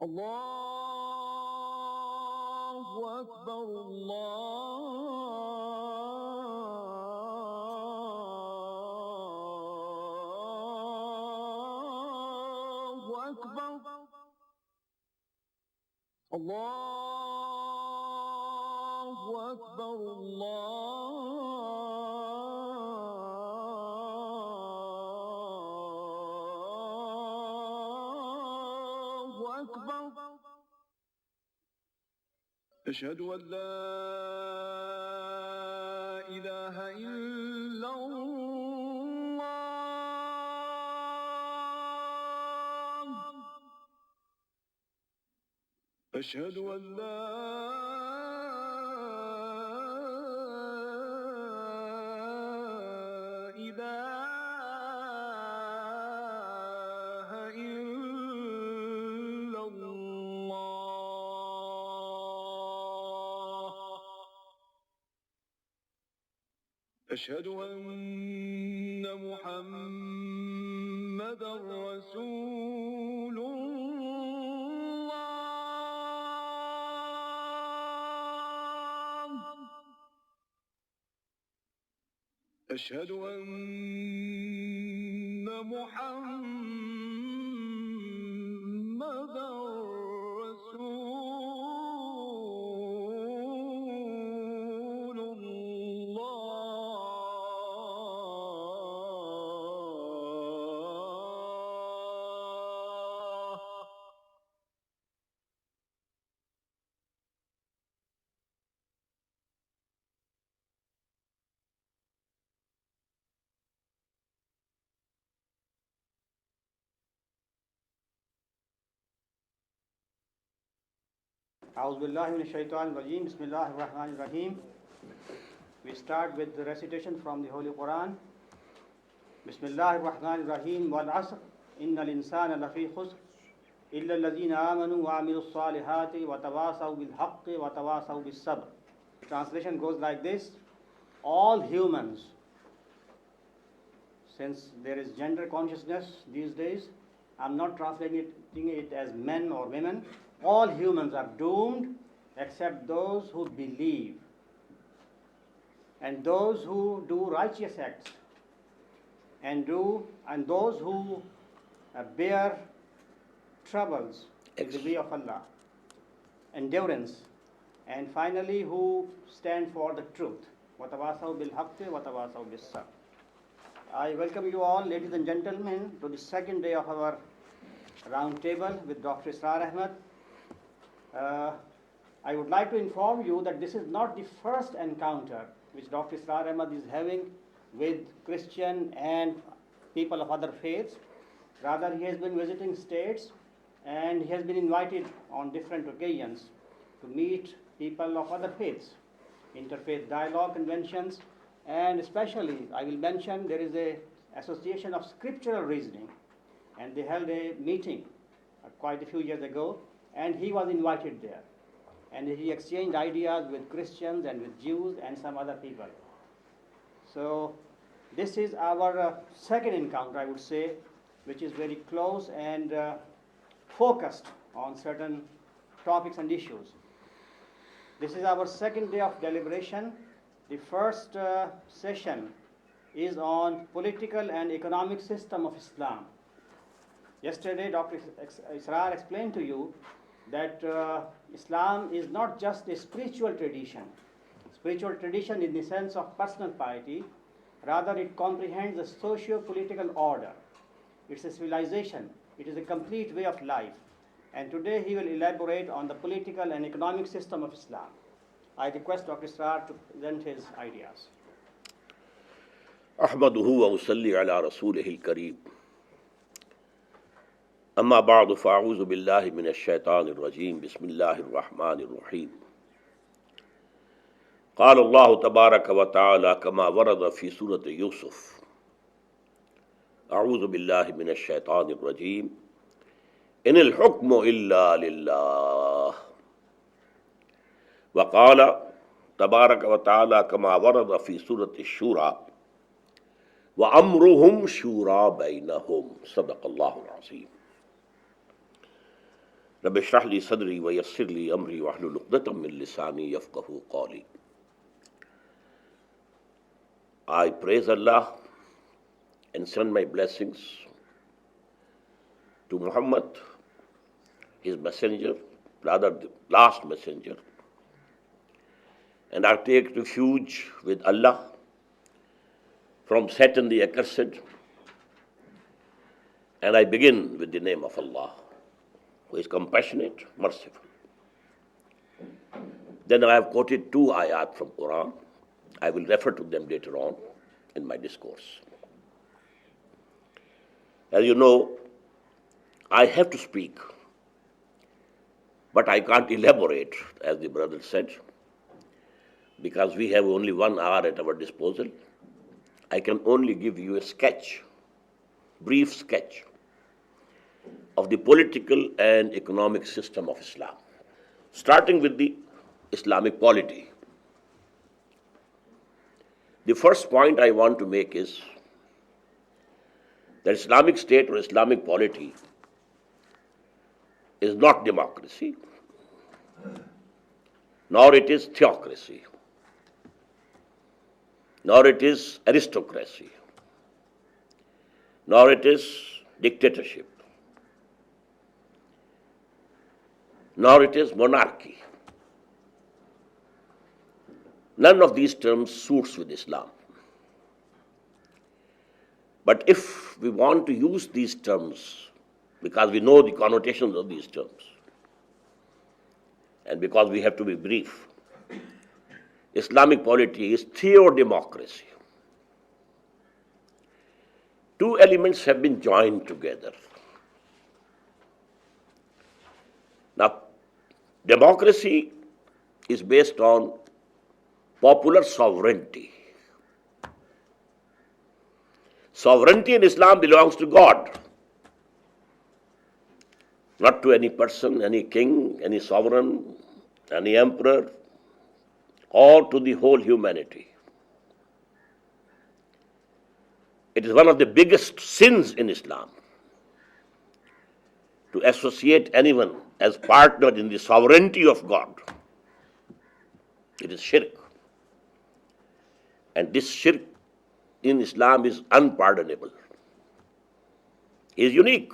الله أكبر الله أكبر الله أكبر الله أكبر أشهد أن لا إله إلا الله أشهد أن لا إله إلا الله أشهد أن محمدا رسول الله أشهد أن محمدا رسول الله أعوذ بالله من الشيطان الرجيم. بسم الله الرحمن الرحيم. We start with the recitation from the Holy Quran. بسم الله الرحمن الرحيم. والعصر إن الإنسان لفي خسر إلا الذين آمنوا وعملوا الصالحات وتواصوا بالحق وتواصوا بالصبر. The translation goes like this: all humans, since there is gender consciousness these days, I'm not translating it as men or women. All humans are doomed except those who believe and those who do righteous acts and those who bear troubles in the way of Allah, endurance, and finally who stand for the truth. وَتَوَاصَوْا بِالْحَقِّ وَتَوَاصَوْا بِالصَّبْرِ. I welcome you all, ladies and gentlemen, to the second day of our round table with Dr. Israr Ahmad. I would like to inform you that this is not the first encounter which Dr. Israr Ahmad is having with Christian and people of other faiths. Rather, he has been visiting states and he has been invited on different occasions to meet people of other faiths, interfaith dialogue conventions, and especially I will mention there is a association of scriptural reasoning, and they held a meeting quite a few years ago, and he was invited there, and he exchanged ideas with Christians and with Jews and some other people. So this is our second encounter, I would say, which is very close and focused on certain topics and issues. This is our second day of deliberation. The first session is on political and economic system of Islam. Yesterday, Dr. Israr explained to you that Islam is not just a spiritual tradition in the sense of personal piety. Rather, it comprehends a socio-political order. It's a civilization. It is a complete way of life. And today he will elaborate on the political and economic system of Islam. I request Dr. Israr to present his ideas. أحمده وأصلي على رسوله الكريم أما بعد فأعوذ بالله من الشيطان الرجيم بسم الله الرحمن الرحيم قال الله تبارك وتعالى كما ورد في سورة يوسف أعوذ بالله من الشيطان الرجيم إن الحكم إلا لله وقال تبارك وتعالى كما ورد في سورة الشورى وأمرهم شورى بينهم صدق الله العظيم. رب اشرح لي صدري ويسر لي أمري واحلل عقدة من لساني يفقهوا قولي. I praise Allah and send my blessings to Muhammad, his messenger, rather the last messenger. And I take refuge with Allah from Satan the accursed. And I begin with the name of Allah, who is compassionate, merciful. Then I have quoted 2 ayat from Quran. I will refer to them later on in my discourse. As you know, I have to speak, but I can't elaborate, as the brother said, because we have only 1 hour at our disposal. I can only give you a sketch, brief sketch, of the political and economic system of Islam, starting with the Islamic polity. The first point I want to make is that Islamic State or Islamic polity is not democracy, nor it is theocracy, nor it is aristocracy, nor it is dictatorship, nor it is monarchy. None of these terms suits with Islam. But if we want to use these terms, because we know the connotations of these terms, and because we have to be brief, Islamic polity is theo-democracy. 2 elements have been joined together. Now, democracy is based on popular sovereignty. Sovereignty in Islam belongs to God, not to any person, any king, any sovereign, any emperor, or to the whole humanity. It is one of the biggest sins in Islam to associate anyone as partner in the sovereignty of God. It is shirk. And this shirk in Islam is unpardonable. It is unique.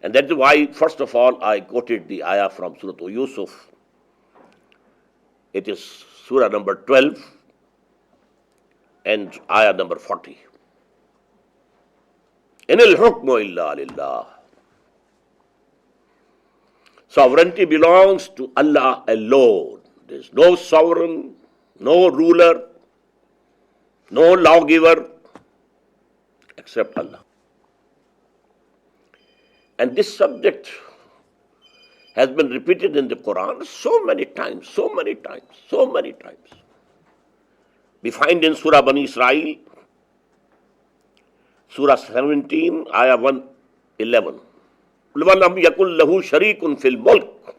And that's why, first of all, I quoted the ayah from Surah Yusuf. It is Surah number 12 and ayah number 40. In al-hukmu illa lillah. Sovereignty belongs to Allah alone. There is no sovereign, no ruler, no lawgiver except Allah. And this subject has been repeated in the Quran so many times, so many times, so many times. We find in Surah Bani Israel, Surah 17, Ayah 111. وَلَمْ يَكُنْ لَهُ شَرِيكٌ فِي الْمُلْكِ.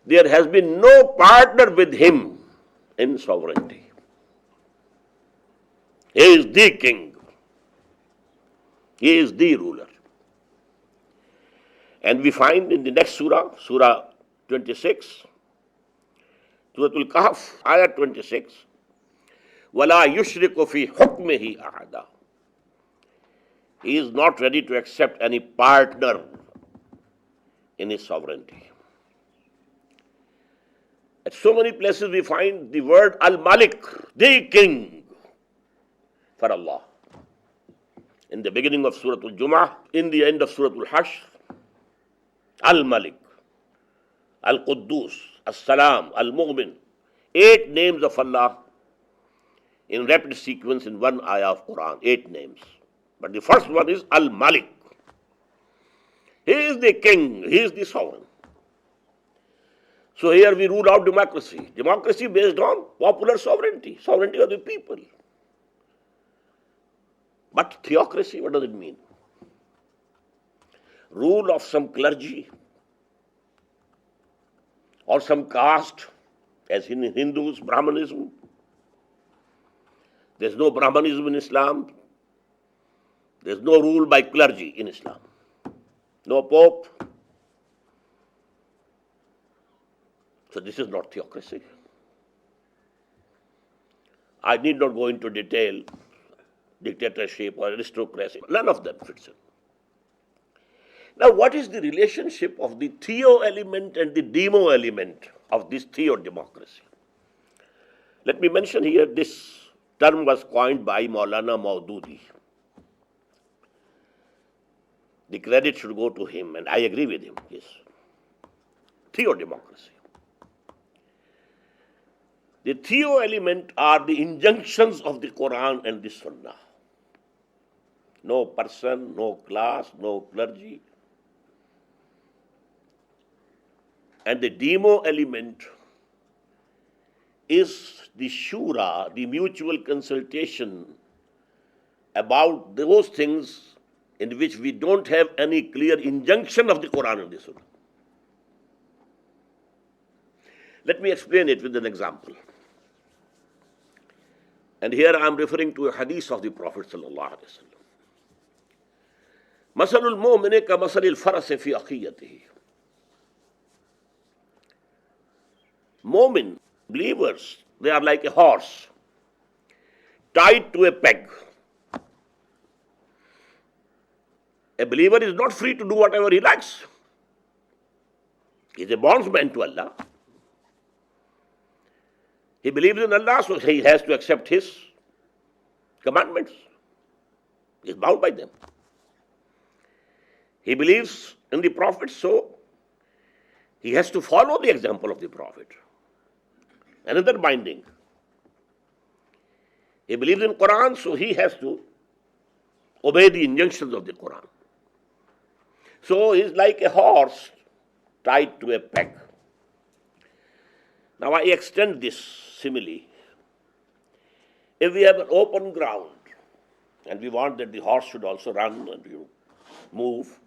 There has been no partner with him in sovereignty. He is the king. He is the ruler. And we find in the next surah, Surah 26, Surah Al-Kahf, Ayah 26, وَلَا يُشْرِكُ فِي حُكْمِهِ أَحَدًا. He is not ready to accept any partner in his sovereignty. At so many places we find the word Al-Malik, the king, for Allah. In the beginning of Surah Al-Jum'ah, in the end of Surah Al-Hashr, Al-Malik, Al-Quddus, As-Salam, Al-Mu'min. 8 names of Allah in rapid sequence in 1 ayah of Quran. 8 names. But the first one is Al-Malik. He is the king, he is the sovereign. So here we rule out democracy. Democracy based on popular sovereignty, sovereignty of the people. But theocracy, what does it mean? Rule of some clergy or some caste, as in Hindus, Brahmanism. There's no Brahmanism in Islam. There's no rule by clergy in Islam. no pope. So this is not theocracy. I need not go into detail, dictatorship or aristocracy. None of them fits in. Now, what is the relationship of the theo element and the demo element of this theo democracy? Let me mention here this term was coined by Maulana Maududi. The credit should go to him, and I agree with him. Yes. Theo democracy. The theo element are the injunctions of the Quran and the Sunnah. No person, no class, no clergy. And the demo element is the shura, the mutual consultation about those things in which we don't have any clear injunction of the Quran and the Sunnah. Let me explain it with an example. And here I am referring to a hadith of the Prophet sallallahu alaihi wasallam. Masalul mu'mini ka masalil farasi fi aqiyatihi. Mu'min, believers, they are like a horse tied to a peg. A believer is not free to do whatever he likes. He is a bondsman to Allah. He believes in Allah, so he has to accept His commandments. He is bound by them. He believes in the Prophet, so he has to follow the example of the Prophet. Another binding. He believes in Quran, so he has to obey the injunctions of the Quran. So he is like a horse tied to a peg. Now I extend this simile. If we have an open ground and we want that the horse should also run and move,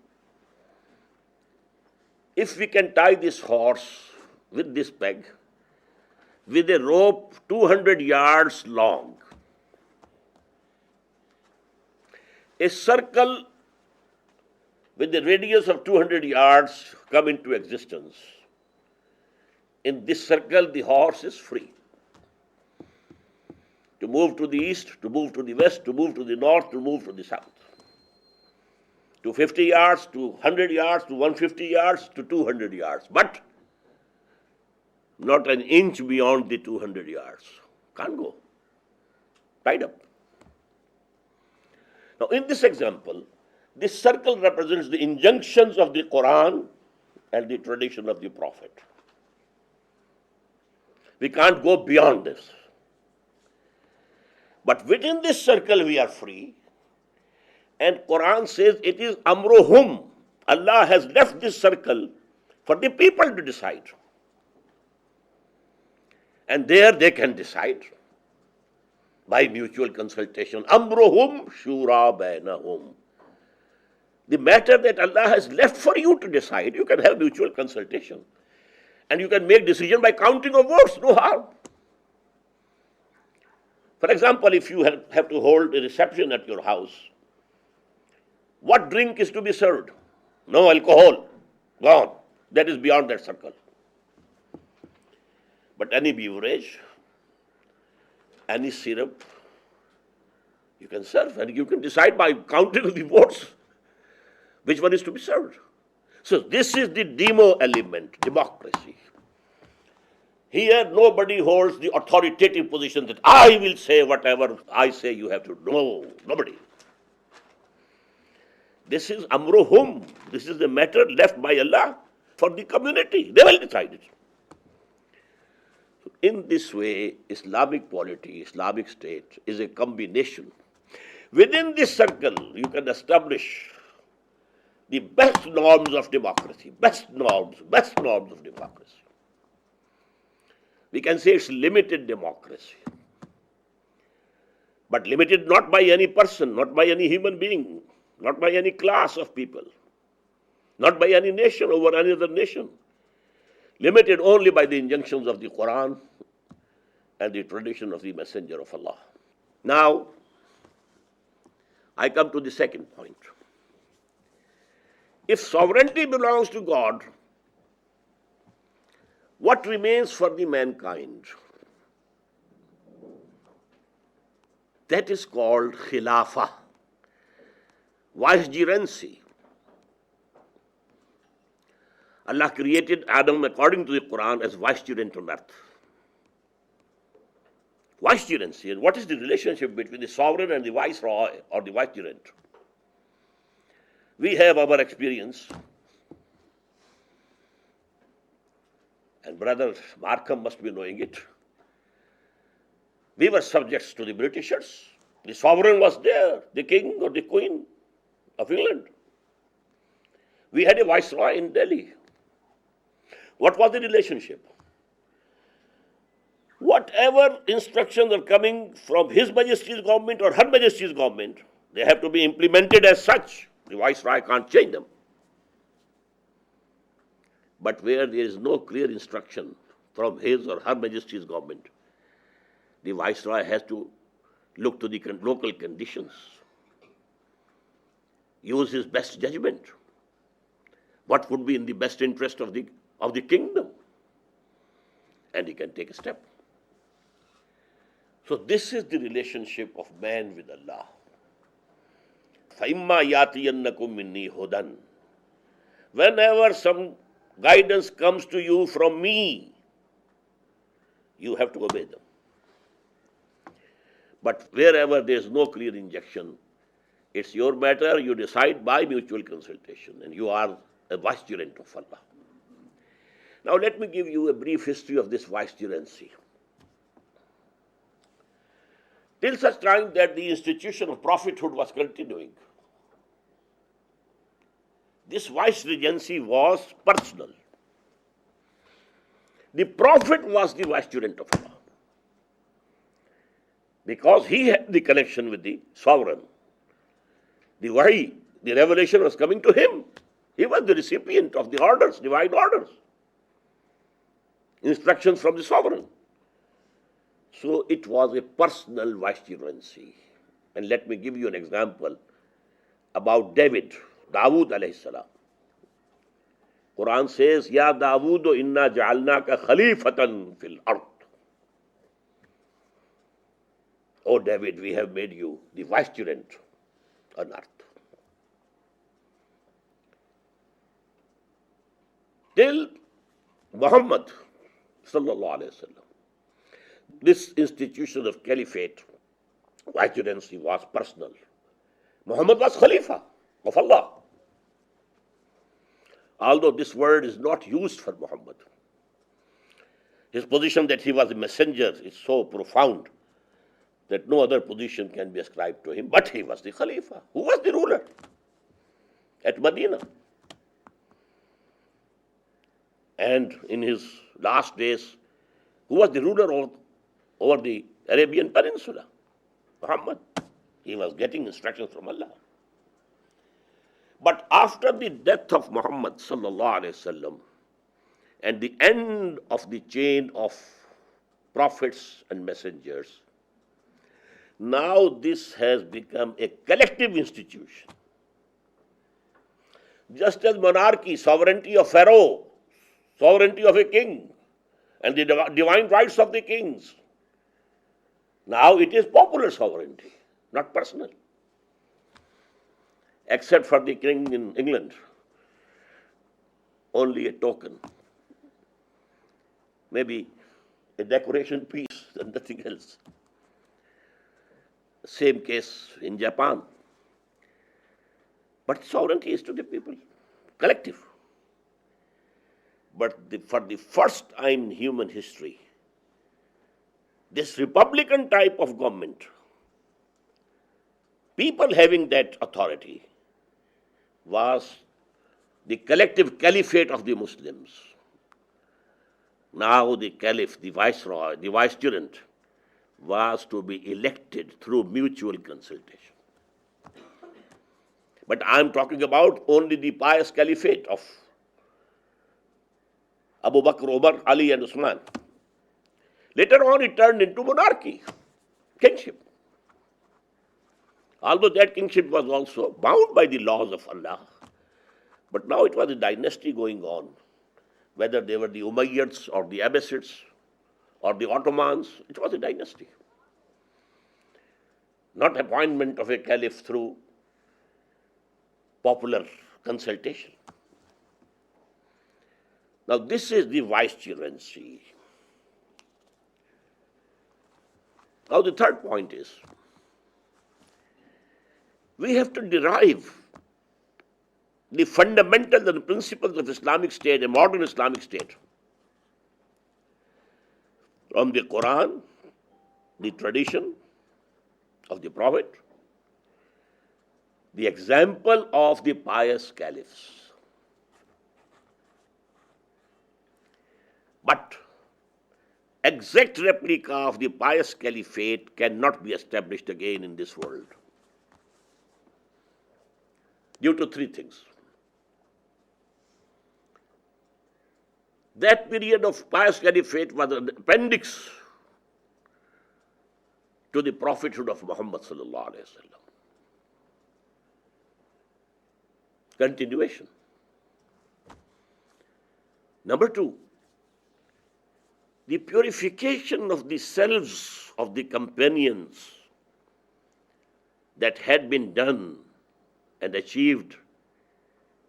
if we can tie this horse with this peg with a rope 200 yards long, a circle with a radius of 200 yards come into existence. In this circle, the horse is free to move to the east, to move to the west, to move to the north, to move to the south. To 50 yards, to 100 yards, to 150 yards, to 200 yards. But not an inch beyond the 200 yards. Can't go. Tied up. Now, in this example, this circle represents the injunctions of the Quran and the tradition of the Prophet. We can't go beyond this. But within this circle we are free. And Quran says it is amruhum. Allah has left this circle for the people to decide. And there they can decide by mutual consultation. Amruhum shura bainahum. The matter that Allah has left for you to decide, you can have mutual consultation. And you can make decision by counting of votes, no harm. For example, if you have to hold a reception at your house, what drink is to be served? No alcohol. Gone. That is beyond that circle. But any beverage, any syrup, you can serve and you can decide by counting the votes which one is to be served. So this is the demo element, democracy. Here nobody holds the authoritative position that I will say whatever I say you have to do. No, nobody. This is amruhum. This is the matter left by Allah for the community. They will decide it. In this way, Islamic polity, Islamic state is a combination. Within this circle, you can establish the best norms of democracy, best norms of democracy. We can say it's limited democracy. But limited not by any person, not by any human being, not by any class of people, not by any nation over any other nation. Limited only by the injunctions of the Quran and the tradition of the Messenger of Allah. Now, I come to the second point. If sovereignty belongs to God, what remains for the mankind? That is called khilafah, vicegerency. Allah created Adam according to the Quran as vicegerent on earth. Vicegerency. And what is the relationship between the sovereign and the viceroy or the vicegerent? We have our experience, and Brother Markham must be knowing it. We were subjects to the Britishers. The sovereign was there, the king or the queen of England. We had a viceroy in Delhi. What was the relationship? Whatever instructions are coming from His Majesty's government or Her Majesty's government, they have to be implemented as such. The viceroy can't change them. But where there is no clear instruction from His or Her Majesty's government, the viceroy has to look to the local conditions, use his best judgment. What would be in the best interest of the kingdom? And he can take a step. So this is the relationship of man with Allah. فَإِمَّا يَاتِيَنَّكُم مِّنِّي هُدًى. Whenever some guidance comes to you from me, you have to obey them. But wherever there is no clear injunction, it's your matter, you decide by mutual consultation, and you are a vicegerent of Allah. Now let me give you a brief history of this vicegerency. Till such time that the institution of prophethood was continuing, this vicegerency was personal. The prophet was the vicegerent of Allah, because he had the connection with the sovereign. The wahi, the revelation was coming to him. He was the recipient of the orders, divine orders, instructions from the sovereign. So it was a personal vicegerency. And let me give you an example about Dawood alayhi salam. Quran says, Ya Dawood, inna ja'alnaka khalifatan fil ard. O David, we have made you the vicegerent on earth. Till Muhammad sallallahu alayhi wa sallam, this institution of caliphate, vicegerency, was personal. Muhammad was Khalifa of Allah. Although this word is not used for Muhammad, his position that he was a messenger is so profound that no other position can be ascribed to him, but he was the Khalifa. Who was the ruler at Medina? And in his last days, who was the ruler over the Arabian Peninsula? Muhammad. He was getting instructions from Allah. But after the death of Muhammad sallallahu alaihi wasallam and the end of the chain of prophets and messengers, now this has become a collective institution. Just as monarchy, sovereignty of Pharaoh, sovereignty of a king, and the divine rights of the kings, now it is popular sovereignty, not personal. Except for the king in England, only a token, maybe a decoration piece and nothing else. Same case in Japan. But sovereignty is to the people, collective. But for the first time in human history, this republican type of government, people having that authority, was the collective caliphate of the Muslims. Now the caliph, the viceroy, the vicegerent, was to be elected through mutual consultation. But I am talking about only the pious caliphate of Abu Bakr, Umar, Ali and Usman. Later on it turned into monarchy, kingship. Although that kingship was also bound by the laws of Allah, But now it was a dynasty going on, whether they were the Umayyads or the Abbasids or the Ottomans, it was a dynasty. Not appointment of a caliph through popular consultation. Now this is the vicegerency. Now the third point is, we have to derive the fundamentals and principles of Islamic State, a modern Islamic State, from the Quran, the tradition of the Prophet, the example of the pious caliphs. But exact replica of the pious caliphate cannot be established again in this world, due to three things. That period of pious caliphate was an appendix to the prophethood of Muhammad sallallahu alaihi wasallam. Continuation. Number two, the purification of the selves of the companions that had been done and achieved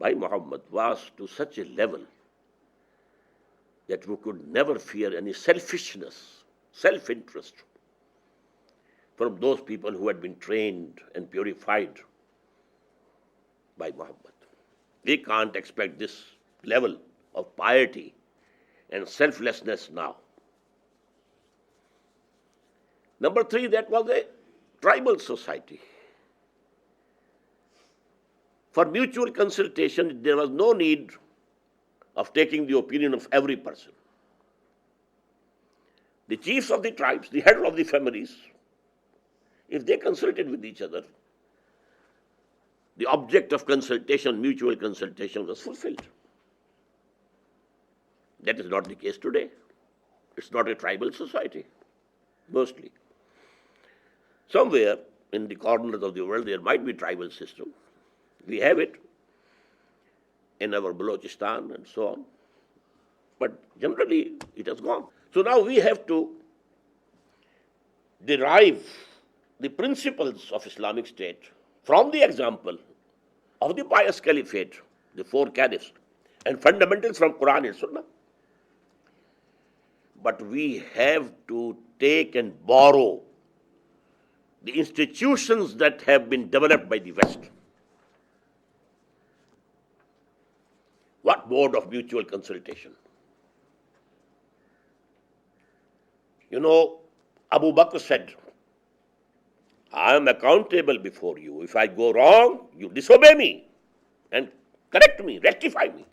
by Muhammad was to such a level that we could never fear any selfishness, self-interest from those people who had been trained and purified by Muhammad. We can't expect this level of piety and selflessness now. Number three, that was a tribal society. For mutual consultation, there was no need of taking the opinion of every person. The chiefs of the tribes, the heads of the families, if they consulted with each other, the object of consultation, mutual consultation, was fulfilled. That is not the case today. It's not a tribal society, mostly. Somewhere in the corners of the world, there might be tribal system. We have it in our Balochistan and so on. But generally, it has gone. So now we have to derive the principles of Islamic State from the example of the pious caliphate, the four caliphs, and fundamentals from Quran and Sunnah. But we have to take and borrow the institutions that have been developed by the West. What mode of mutual consultation? You know, Abu Bakr said, I am accountable before you. If I go wrong, you disobey me and correct me, rectify me.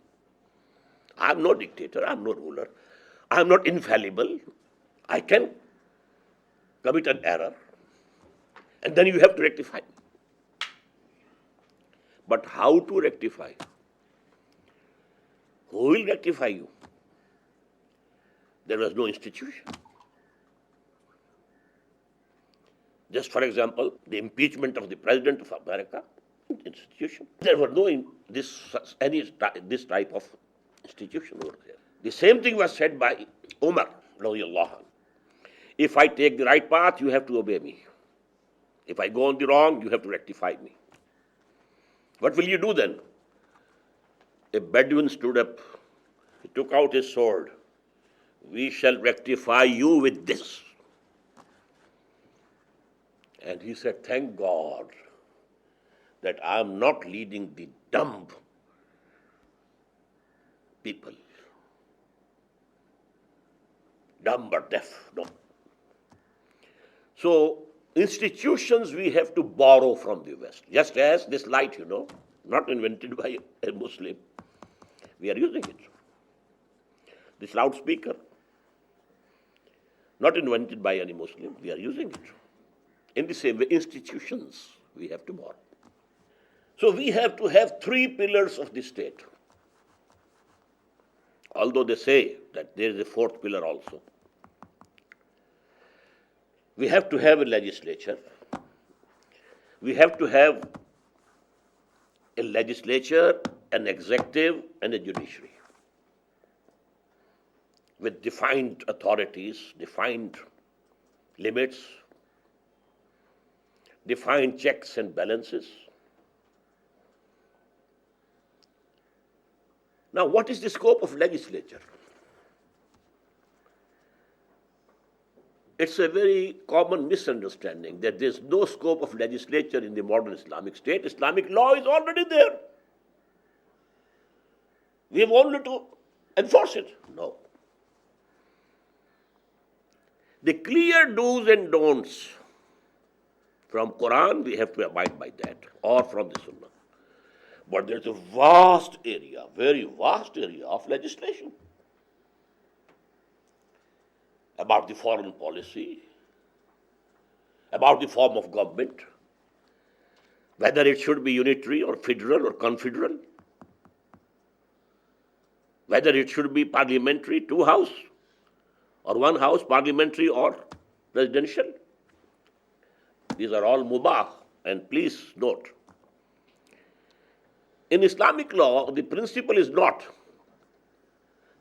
I am no dictator, I am no ruler, I am not infallible. I can commit an error and then you have to rectify me. But how to rectify? Who will rectify you? There was no institution. Just for example, the impeachment of the President of America, institution. There were no this type of institution over there. The same thing was said by Umar, radiallahu anhu. If I take the right path, you have to obey me. If I go on the wrong, you have to rectify me. What will you do then? A Bedouin stood up, he took out his sword. We shall rectify you with this. And he said, thank God that I am not leading the dumb people. Dumb or deaf, no. So, institutions we have to borrow from the West. Just as this light, not invented by a Muslim. We are using it. This loudspeaker, not invented by any Muslim. We are using it. In the same way, institutions we have to borrow. So we have to have three pillars of the state. Although they say that there is a fourth pillar also. We have to have a legislature. We have to have a legislature an executive and a judiciary with defined authorities, defined limits, defined checks and balances. Now, what is the scope of legislature? It's a very common misunderstanding that there's no scope of legislature in the modern Islamic state. Islamic law is already there. We have only to enforce it. No. The clear do's and don'ts from Quran, we have to abide by that, or from the Sunnah. But there's a vast area, very vast area of legislation about the foreign policy, about the form of government, whether it should be unitary or federal or confederal, whether it should be parliamentary, two house, or one house, parliamentary or presidential. These are all mubah, and please note, in Islamic law, the principle is not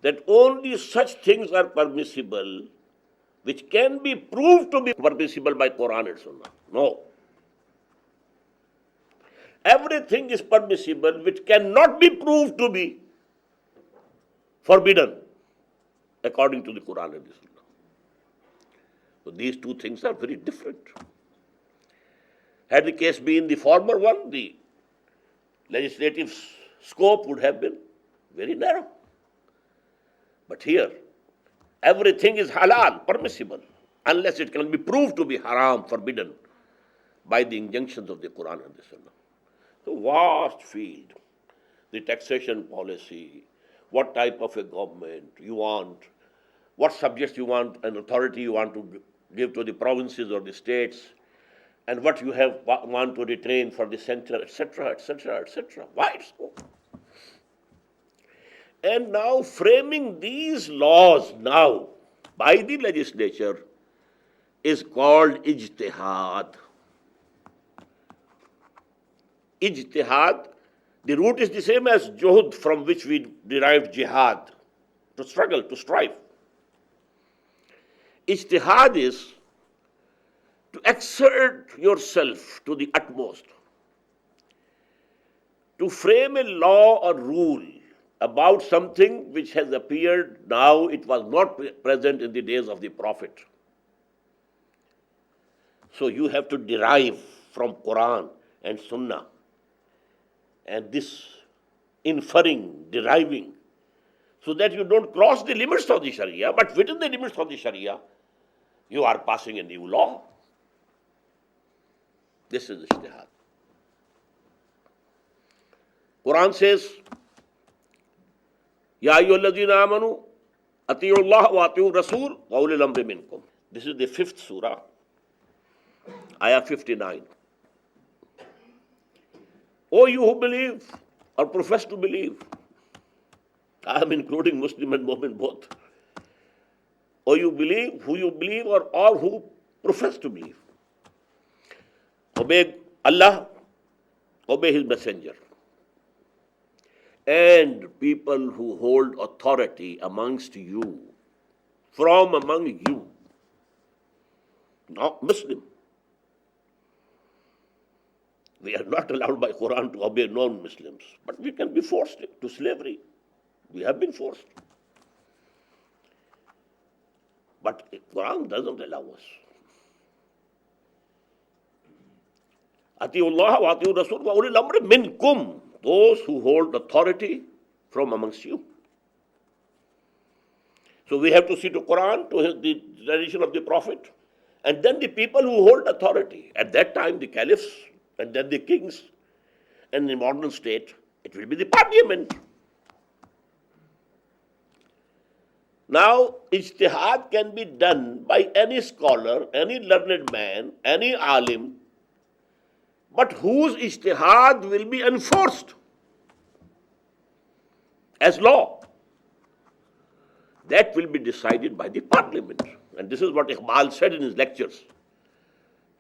that only such things are permissible which can be proved to be permissible by Quran and Sunnah. No. Everything is permissible which cannot be proved to be forbidden according to the Quran and the Sunnah. So these two things are very different. Had the case been the former one, the legislative scope would have been very narrow. But here, everything is halal, permissible, unless it can be proved to be haram, forbidden, by the injunctions of the Quran and the Sunnah. So vast field, the taxation policy, what type of a government you want, what subjects you want, an authority you want to give to the provinces or the states, and what you want to retain for the center, etc., etc., etc. Wide scope. And now framing these laws now by the legislature is called ijtihad. Ijtihad, the root is the same as juhud, from which we derived jihad, to struggle, to strive. Ijtihad is to exert yourself to the utmost, to frame a law or rule about something which has appeared now, it was not present in the days of the Prophet. So you have to derive from Quran and Sunnah, and this inferring, deriving, so that you don't cross the limits of the Sharia, but within the limits of the Sharia, you are passing a new law. This is ijtihad. Quran says, Ya ayyuhalladhina amanu ati'u Allah wa ati'u Rasul wa ulil amri minkum. This is the 5th surah, ayah 59. O you who believe or profess to believe, I am including Muslim and Mu'min both. O you believe, who you believe, or all who profess to believe. Obey Allah, obey His Messenger. And people who hold authority amongst you, from among you, not Muslim. We are not allowed by Quran to obey non-Muslims, but we can be forced to slavery. We have been forced. But Quran doesn't allow us. Ati'u Allah wa ati'u Rasul wa ulil amri minkum. Those who hold authority from amongst you. So we have to see to Quran, to the tradition of the Prophet, and then the people who hold authority. At that time, the caliphs, and then the kings, and in the modern state, it will be the parliament. Now, ijtihad can be done by any scholar, any learned man, any alim, but whose ijtihad will be enforced as law. That will be decided by the parliament. And this is what Iqbal said in his lectures.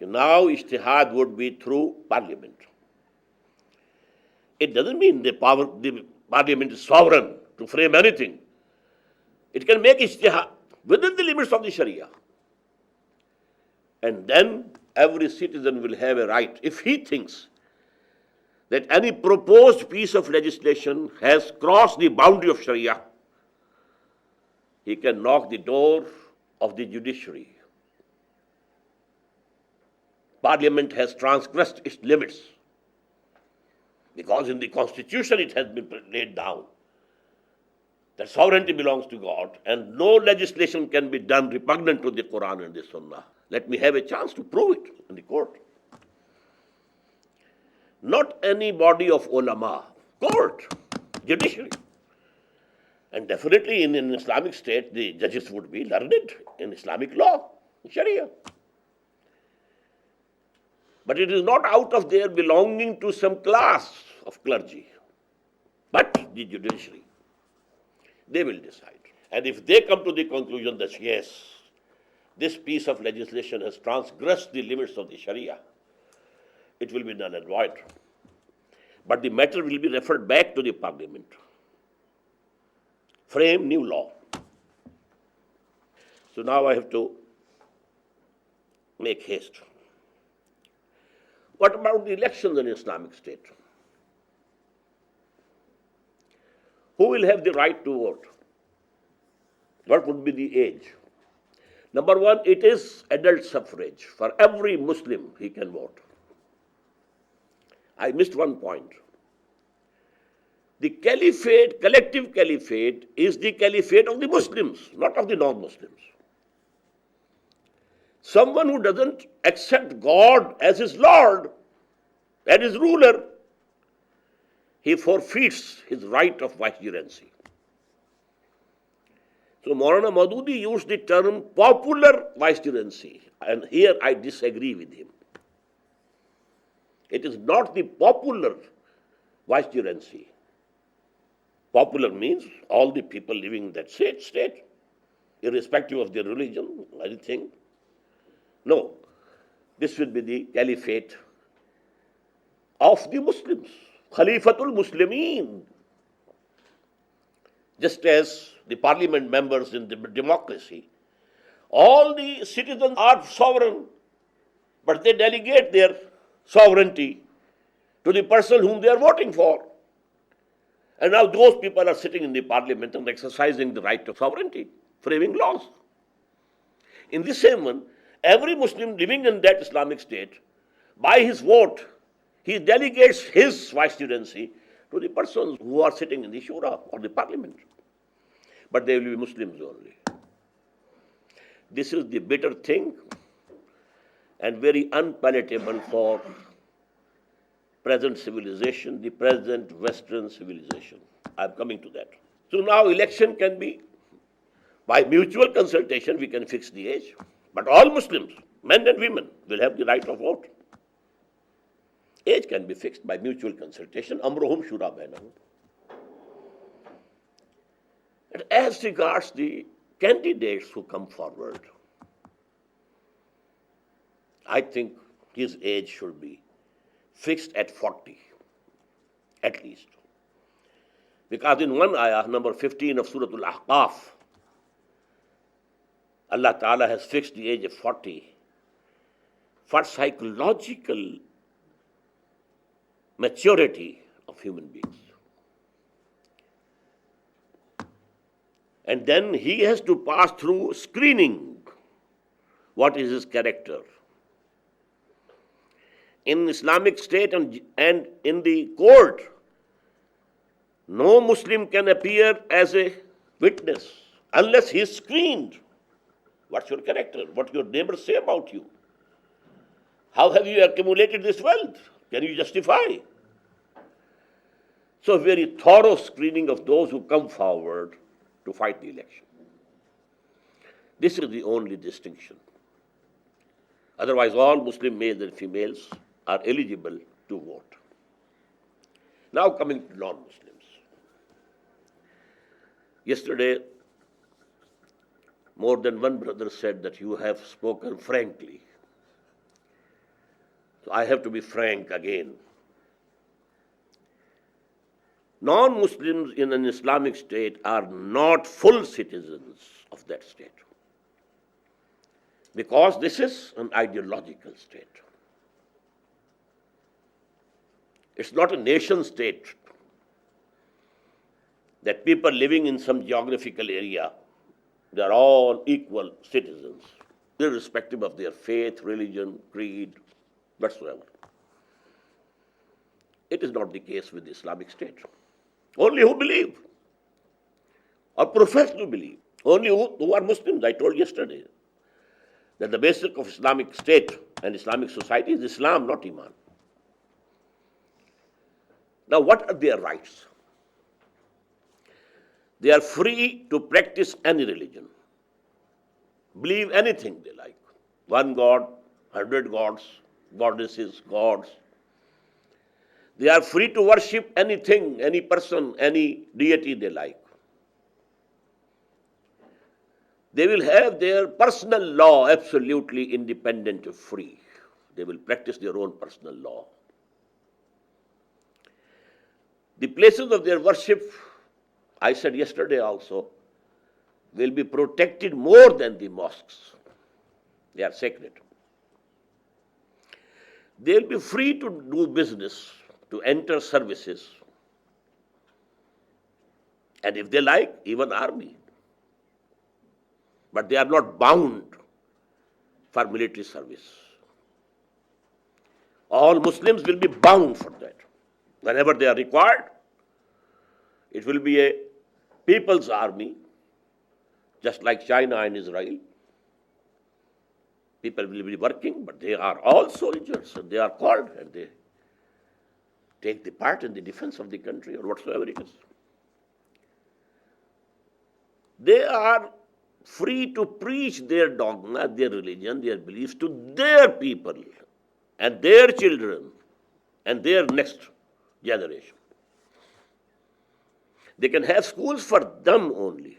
Now ijtihad would be through parliament. It doesn't mean the parliament is sovereign to frame anything. It can make ijtihad within the limits of the Sharia. And then every citizen will have a right, if he thinks that any proposed piece of legislation has crossed the boundary of Sharia, he can knock the door of the judiciary. Parliament has transgressed its limits because in the constitution it has been laid down that sovereignty belongs to God and no legislation can be done repugnant to the Quran and the Sunnah. Let me have a chance to prove it in the court. Not any body of ulama, court, judiciary. And definitely in an Islamic state, the judges would be learned in Islamic law, Sharia. But it is not out of their belonging to some class of clergy, but the judiciary. They will decide. And if they come to the conclusion that yes, this piece of legislation has transgressed the limits of the Sharia, it will be null and void. But the matter will be referred back to the parliament. Frame new law. So now I have to make haste. What about the elections in Islamic State? Who will have the right to vote? What would be the age? Number one, it is adult suffrage. For every Muslim, he can vote. I missed one point. The caliphate, collective caliphate, is the caliphate of the Muslims, not of the non-Muslims. Someone who doesn't accept God as his Lord and his ruler, he forfeits his right of vicegerency. So Maulana Maududi used the term popular vicegerency, and here I disagree with him. It is not the popular vicegerency. Popular means all the people living in that state, irrespective of their religion, anything. No, this will be the caliphate of the Muslims, Khalifatul Muslimin. Just as the parliament members in the democracy, all the citizens are sovereign, but they delegate their sovereignty to the person whom they are voting for. And now those people are sitting in the parliament and exercising the right of sovereignty, framing laws. In the same one, every Muslim living in that Islamic state, by his vote, he delegates his vicegerency to the persons who are sitting in the shura or the parliament. But they will be Muslims only. This is the bitter thing and very unpalatable for present civilization, the present Western civilization. I'm coming to that. So now election can be, by mutual consultation, we can fix the age. But all Muslims, men and women, will have the right of vote. Age can be fixed by mutual consultation. Amruhum shura bainahum. And as regards the candidates who come forward, I think his age should be fixed at 40, at least. Because in one ayah, number 15 of Surah Al-Ahqaf, Allah Ta'ala has fixed the age of 40 for psychological maturity of human beings. And then he has to pass through screening. What is his character? In Islamic State and in the court, no Muslim can appear as a witness unless he is screened. What's your character? What your neighbors say about you? How have you accumulated this wealth? Can you justify? So very thorough screening of those who come forward to fight the election. This is the only distinction. Otherwise, all Muslim males and females are eligible to vote. Now coming to non-Muslims. Yesterday, more than one brother said that you have spoken frankly. So I have to be frank again. Non-Muslims in an Islamic state are not full citizens of that state, because this is an ideological state. It's not a nation state that people living in some geographical area, they are all equal citizens, irrespective of their faith, religion, creed, whatsoever. It is not the case with the Islamic State. Only who believe or profess to believe, only who are Muslims. I told yesterday that the basic of Islamic State and Islamic society is Islam, not Iman. Now, what are their rights? They are free to practice any religion, believe anything they like. One God, 100 gods, goddesses, gods. They are free to worship anything, any person, any deity they like. They will have their personal law absolutely independent and free. They will practice their own personal law. The places of their worship, I said yesterday also, will be protected more than the mosques. They are sacred. They will be free to do business, to enter services, and if they like, even army. But they are not bound for military service. All Muslims will be bound for that. Whenever they are required, it will be a people's army, just like China and Israel. People will be working, but they are all soldiers, and they are called, and they take the part in the defense of the country or whatsoever it is. They are free to preach their dogma, their religion, their beliefs to their people and their children and their next generation. They can have schools for them only,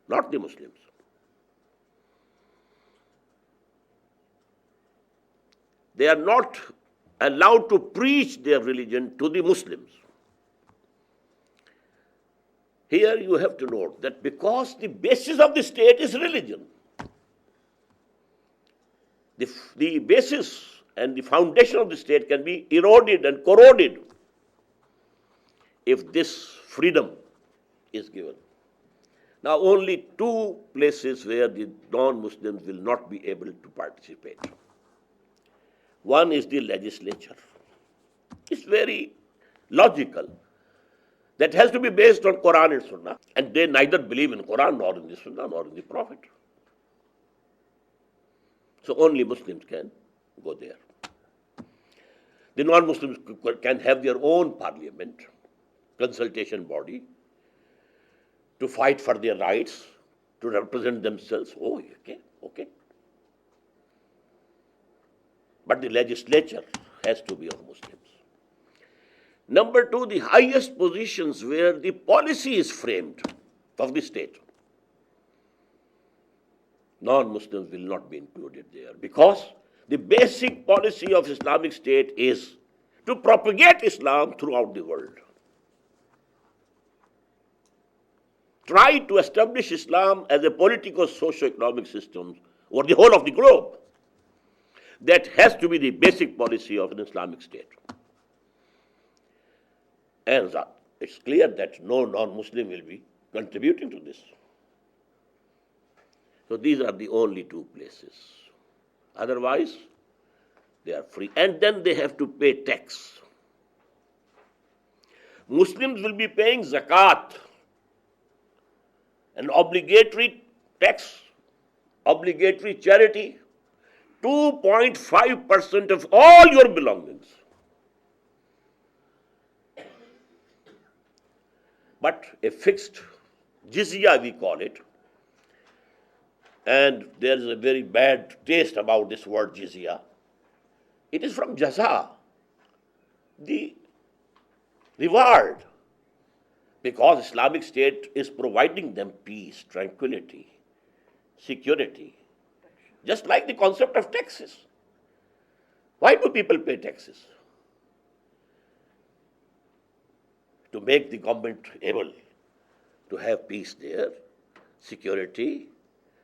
not the Muslims. They are not allowed to preach their religion to the Muslims. Here you have to note that because the basis of the state is religion, the basis and the foundation of the state can be eroded and corroded if this freedom is given. Now, only two places where the non-Muslims will not be able to participate. One is the legislature. It's very logical. That has to be based on Quran and Sunnah. And they neither believe in Quran nor in the Sunnah nor in the Prophet. So only Muslims can go there. The non-Muslims can have their own parliament, consultation body, to fight for their rights, to represent themselves. Oh, okay. But the legislature has to be of Muslims. Number two, the highest positions where the policy is framed of the state. Non-Muslims will not be included there because the basic policy of Islamic State is to propagate Islam throughout the world. Try to establish Islam as a political, socio-economic system over the whole of the globe. That has to be the basic policy of an Islamic State. And it's clear that no non-Muslim will be contributing to this. So these are the only two places. Otherwise, they are free. And then they have to pay tax. Muslims will be paying zakat, an obligatory tax, obligatory charity, 2.5% of all your belongings. But a fixed jizya, we call it, and there is a very bad taste about this word jizya. It is from jaza, the reward, because Islamic State is providing them peace, tranquility, security, just like the concept of taxes. Why do people pay taxes? to make the government able to have peace there, security,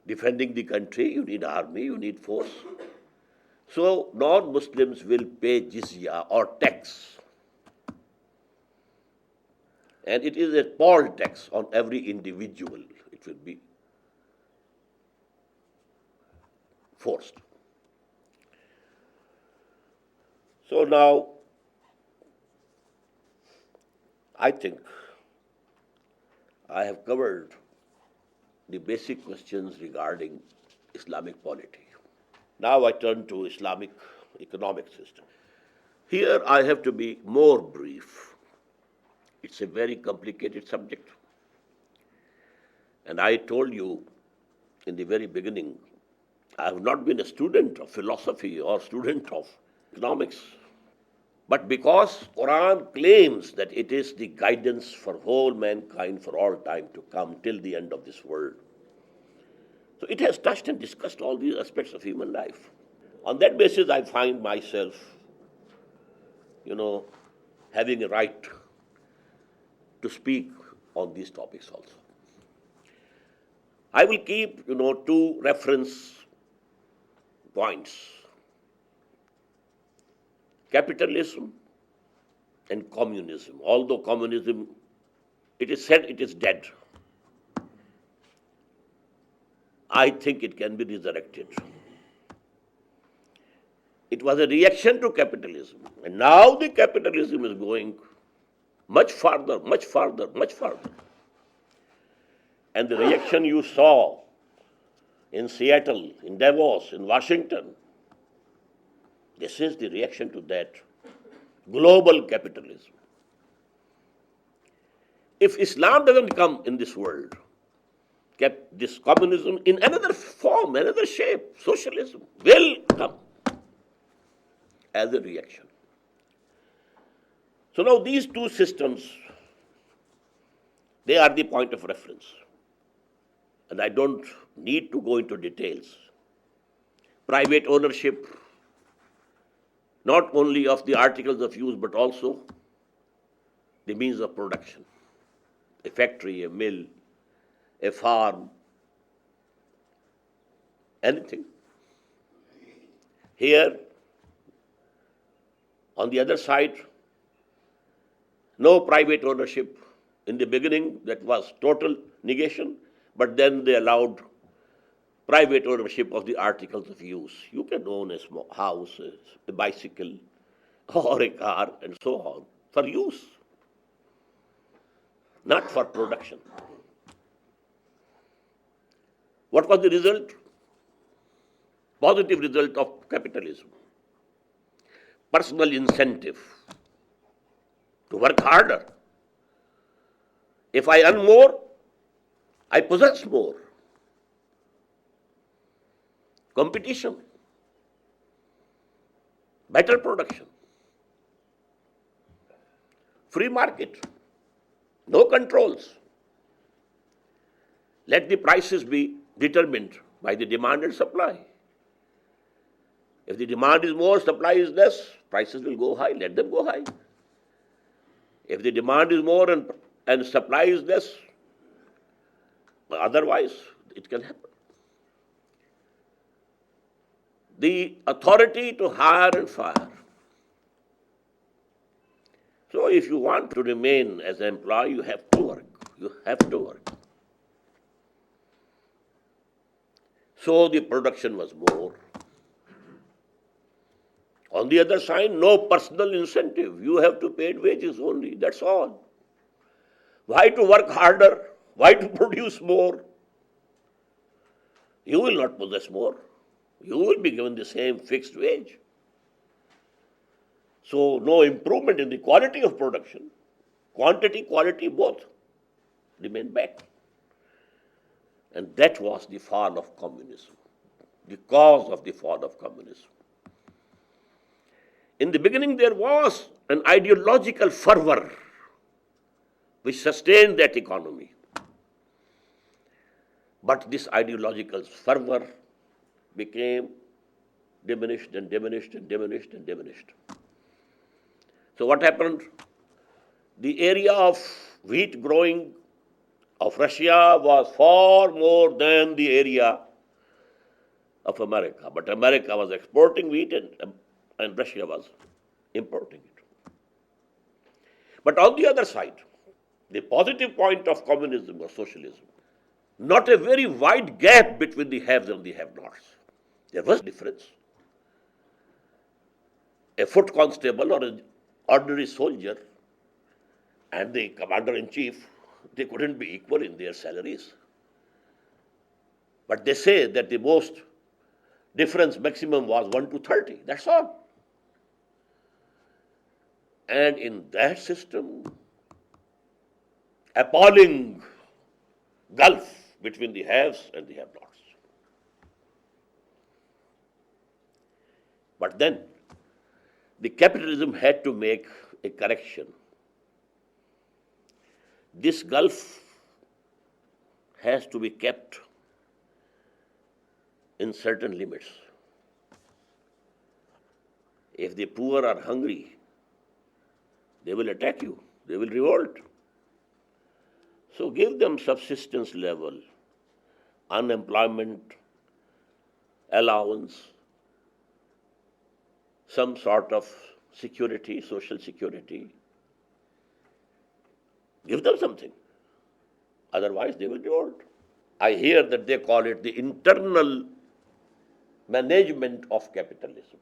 defending the country, you need army, you need force. So non-Muslims will pay jizya or tax. And it is a poll tax on every individual. It will be forced. So now, I think I have covered the basic questions regarding Islamic polity. Now I turn to Islamic economic system. Here I have to be more brief. It's a very complicated subject. And I told you in the very beginning, I have not been a student of philosophy or student of economics. But because Quran claims that it is the guidance for whole mankind for all time to come till the end of this world, so it has touched and discussed all these aspects of human life. On that basis, I find myself, having a right to speak on these topics also. I will keep, two reference points: capitalism and communism. Although communism, it is said it is dead, I think it can be resurrected. It was a reaction to capitalism. And now the capitalism is going much farther, much farther, much farther. And the reaction you saw in Seattle, in Davos, in Washington, this is the reaction to that global capitalism. If Islam doesn't come in this world, this communism in another form, another shape, socialism will come as a reaction. So now these two systems, they are the point of reference. And I don't need to go into details. Private ownership, not only of the articles of use, but also the means of production. A factory, a mill, a farm, anything. Here, on the other side, no private ownership. In the beginning, that was total negation, but then they allowed private ownership of the articles of use. You can own a small house, a bicycle, or a car, and so on, for use, not for production. What was the result? Positive result of capitalism. Personal incentive to work harder. If I earn more, I possess more. Competition, better production, free market, no controls. Let the prices be determined by the demand and supply. If the demand is more, supply is less, prices will go high, let them go high. If the demand is more and supply is less, otherwise it can happen. The authority to hire and fire. So if you want to remain as an employee, you have to work. You have to work. So the production was more. On the other side, no personal incentive. You have to pay wages only, that's all. Why to work harder? Why to produce more? You will not possess more. You will be given the same fixed wage. So no improvement in the quality of production. Quantity, quality, both remain back. And that was the fall of communism, the cause of the fall of communism. In the beginning, there was an ideological fervor which sustained that economy. But this ideological fervor became diminished and diminished and diminished and diminished. So what happened? the area of wheat growing of Russia was far more than the area of America. But America was exporting wheat and Russia was importing it. But on the other side, the positive point of communism or socialism, not a very wide gap between the haves and the have-nots. There was difference. A foot constable or an ordinary soldier and the commander-in-chief, they couldn't be equal in their salaries. But they say that the most difference maximum was 1 to 30. That's all. And in that system, appalling gulf between the haves and the have-nots. But then, the capitalism had to make a correction. This gulf has to be kept in certain limits. If the poor are hungry, they will attack you, they will revolt. So give them subsistence level, unemployment allowance, some sort of security, social security. Give them something. Otherwise, they will revolt. I hear that they call it the internal management of capitalism.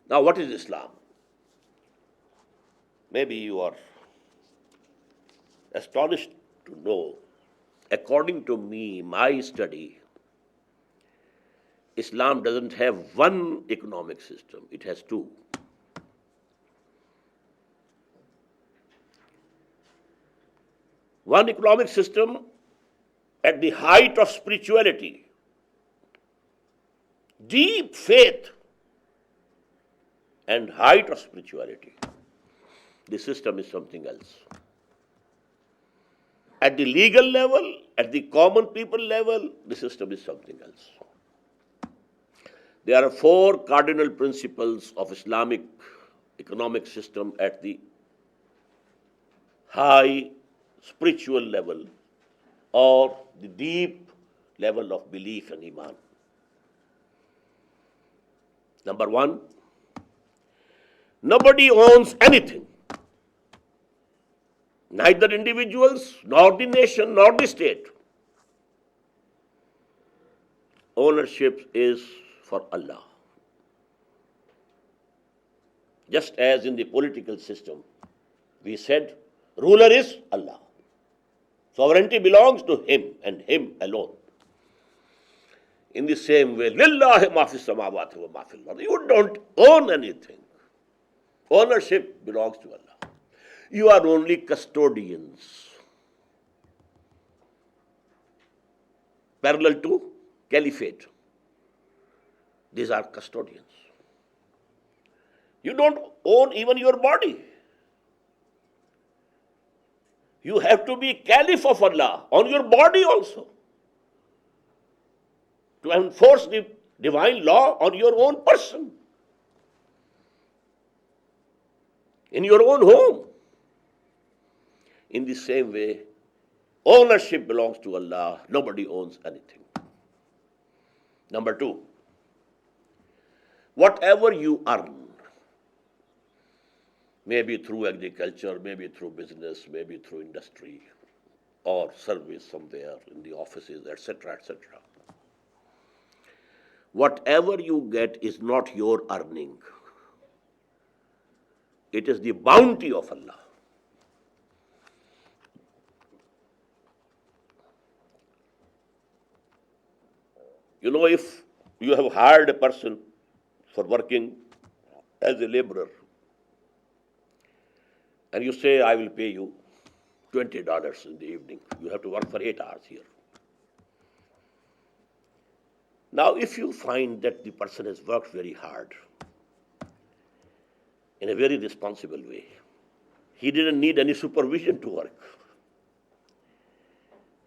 Now, what is Islam? Maybe you are astonished to know. According to me, my study, Islam doesn't have one economic system, it has two. One economic system at the height of spirituality, deep faith, and height of spirituality. The system is something else. At the legal level, at the common people level, the system is something else. There are 4 cardinal principles of Islamic economic system at the high spiritual level or the deep level of belief and iman. Number 1, nobody owns anything. Neither individuals, nor the nation, nor the state. Ownership is for Allah. Just as in the political system, we said, ruler is Allah. Sovereignty belongs to Him and Him alone. In the same way, Lillahi ma fis samawati wa ma fil ard. You don't own anything. Ownership belongs to Allah. You are only custodians. Parallel to caliphate. These are custodians. You don't own even your body. You have to be caliph of Allah on your body also, to enforce the divine law on your own person, in your own home. In the same way, ownership belongs to Allah. Nobody owns anything. Number 2, whatever you earn, maybe through agriculture, maybe through business, maybe through industry, or service somewhere in the offices, etc., etc. Whatever you get is not your earning. It is the bounty of Allah. You know, if you have hired a person for working as a laborer, and you say, I will pay you $20 in the evening. You have to work for 8 hours here. Now, if you find that the person has worked very hard, in a very responsible way, he didn't need any supervision to work.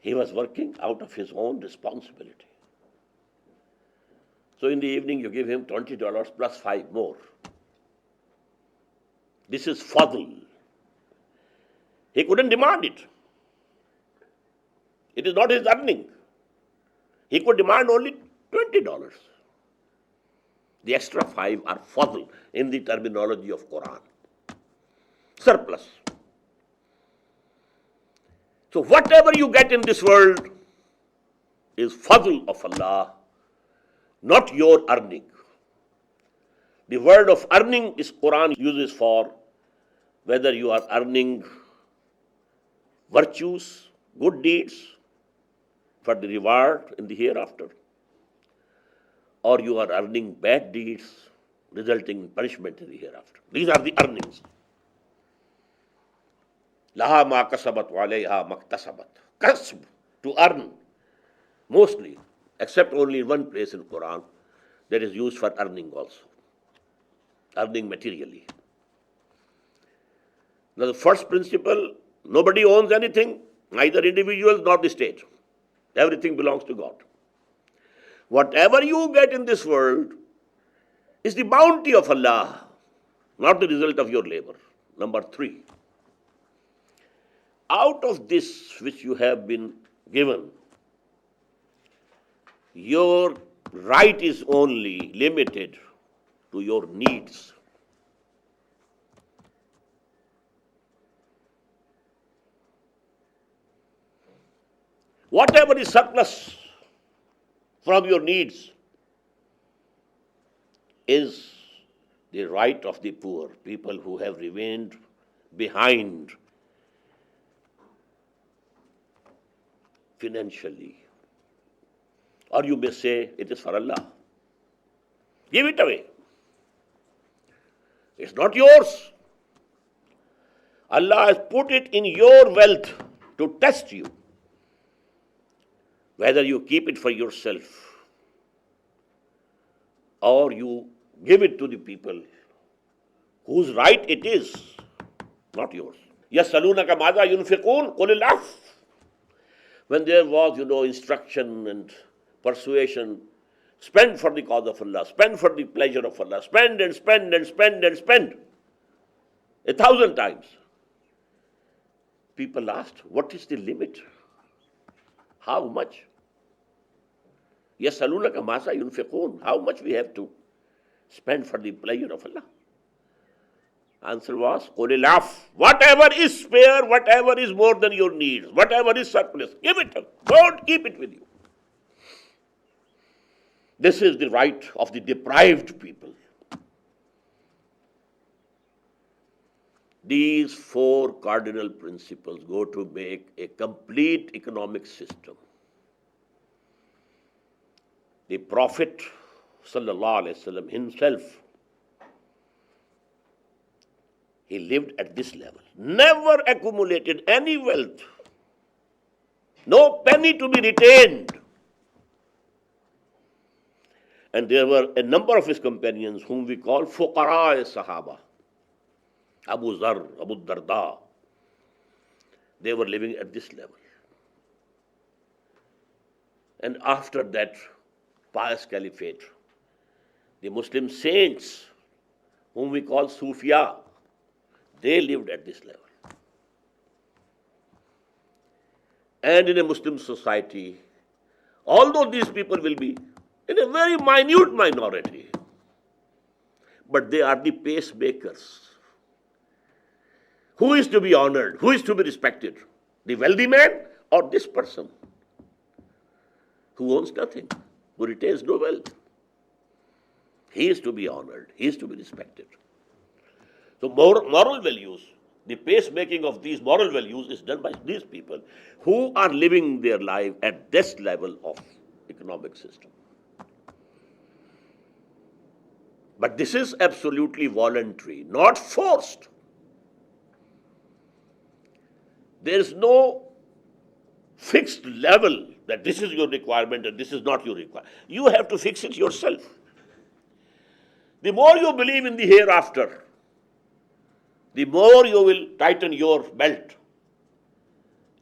He was working out of his own responsibility. So in the evening, you give him $20 plus 5 more. This is fadl. He couldn't demand it. It is not his earning. He could demand only $20. The extra 5 are fadl in the terminology of Quran. Surplus. So whatever you get in this world is fadl of Allah, not your earning. The word of earning is Quran uses for whether you are earning virtues, good deeds for the reward in the hereafter, or you are earning bad deeds resulting in punishment in the hereafter. These are the earnings. Laha ma kasabat wa alayha maktasabat. Kasb, to earn, mostly, except only in one place in Quran that is used for earning also. Earning materially. Now the first principle, nobody owns anything, neither individuals nor the state. Everything belongs to God. Whatever you get in this world is the bounty of Allah, not the result of your labor. Number 3, out of this which you have been given, your right is only limited to your needs. Whatever is surplus from your needs is the right of the poor, people who have remained behind financially. Or you may say it is for Allah. Give it away. It's not yours. Allah has put it in your wealth to test you, whether you keep it for yourself or you give it to the people whose right it is, not yours. Yasalunaka madha yunfiqun qulil af. When there was, instruction and persuasion, spend for the cause of Allah, spend for the pleasure of Allah, spend and spend and spend and spend 1,000 times. People asked, what is the limit? How much? Yasalunaka madha yunfiqun. How much we have to spend for the pleasure of Allah? Answer was, qulil af. Whatever is spare, whatever is more than your needs, whatever is surplus, give it up. Don't keep it with you. This is the right of the deprived people. These 4 cardinal principles go to make a complete economic system. The Prophet ﷺ himself, he lived at this level. Never accumulated any wealth. No penny to be retained. And there were a number of his companions whom we call fuqara sahaba. Abu Zar, Abu Darda. They were living at this level. And after that pious caliphate, the Muslim saints, whom we call Sufia, they lived at this level. And in a Muslim society, although these people will be in a very minute minority, but they are the pacemakers. Who is to be honored? Who is to be respected? The wealthy man or this person who owns nothing, who retains no wealth? He is to be honored. He is to be respected. So moral values, the pacemaking of these moral values is done by these people who are living their life at this level of economic system. But this is absolutely voluntary, not forced. There is no fixed level that this is your requirement and this is not your requirement. You have to fix it yourself. The more you believe in the hereafter, the more you will tighten your belt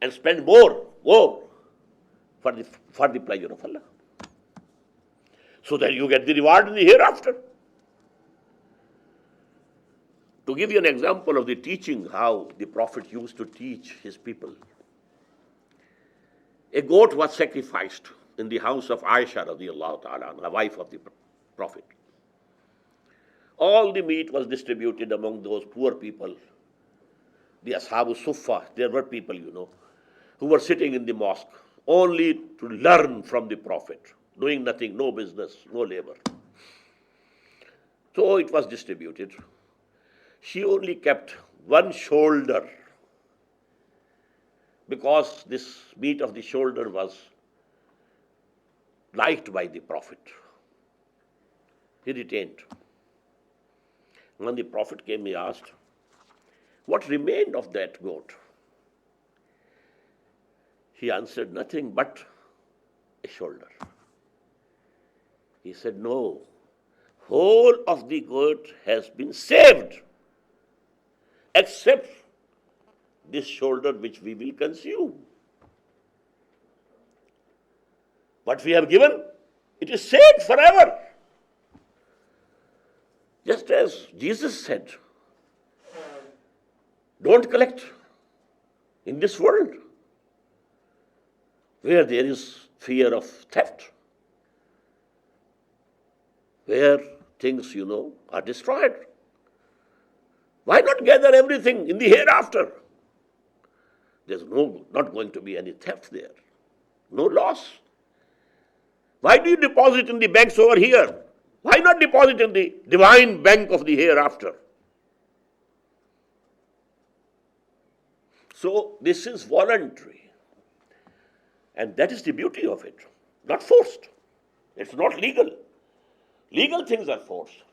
and spend more for the pleasure of Allah, so that you get the reward in the hereafter. To give you an example of the teaching, how the Prophet used to teach his people, a goat was sacrificed in the house of Aisha radiallahu ta'ala, the wife of the Prophet. All the meat was distributed among those poor people, the Ashabu Suffa. There were people, who were sitting in the mosque only to learn from the Prophet, doing nothing, no business, no labor. So it was distributed. She only kept one shoulder, because this meat of the shoulder was liked by the Prophet. He retained. When the Prophet came, he asked, what remained of that goat? He answered, nothing but a shoulder. He said, no, whole of the goat has been saved, except this shoulder which we will consume. What we have given, it is saved forever. Just as Jesus said, don't collect in this world where there is fear of theft, where things, are destroyed. Why not gather everything in the hereafter? There's not going to be any theft there, no loss. Why do you deposit in the banks over here? Why not deposit in the divine bank of the hereafter? So this is voluntary. And that is the beauty of it, not forced. It's not legal. Legal things are forced.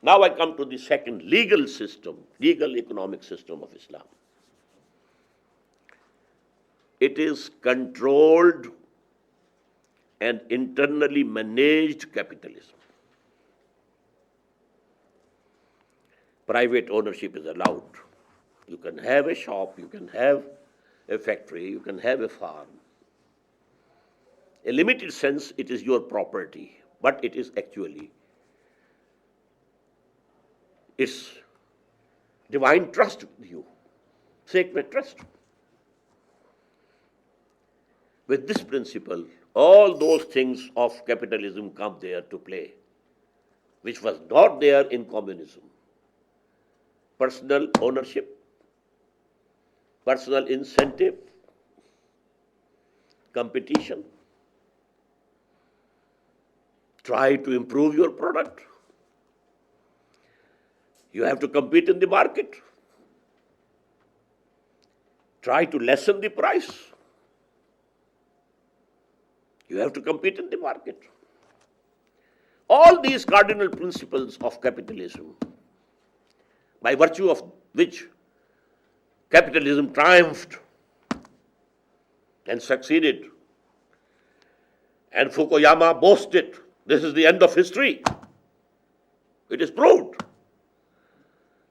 Now I come to the second legal system, legal economic system of Islam. It is controlled and internally managed capitalism. Private ownership is allowed. You can have a shop, you can have a factory, you can have a farm. In a limited sense, it is your property, but it is actually its divine trust with you, sacred trust. With this principle, all those things of capitalism come there to play, which was not there in communism. Personal ownership, personal incentive, competition. Try to improve your product. You have to compete in the market. Try to lessen the price. You have to compete in the market. All these cardinal principles of capitalism, by virtue of which capitalism triumphed and succeeded, and Fukuyama boasted, this is the end of history. It is proved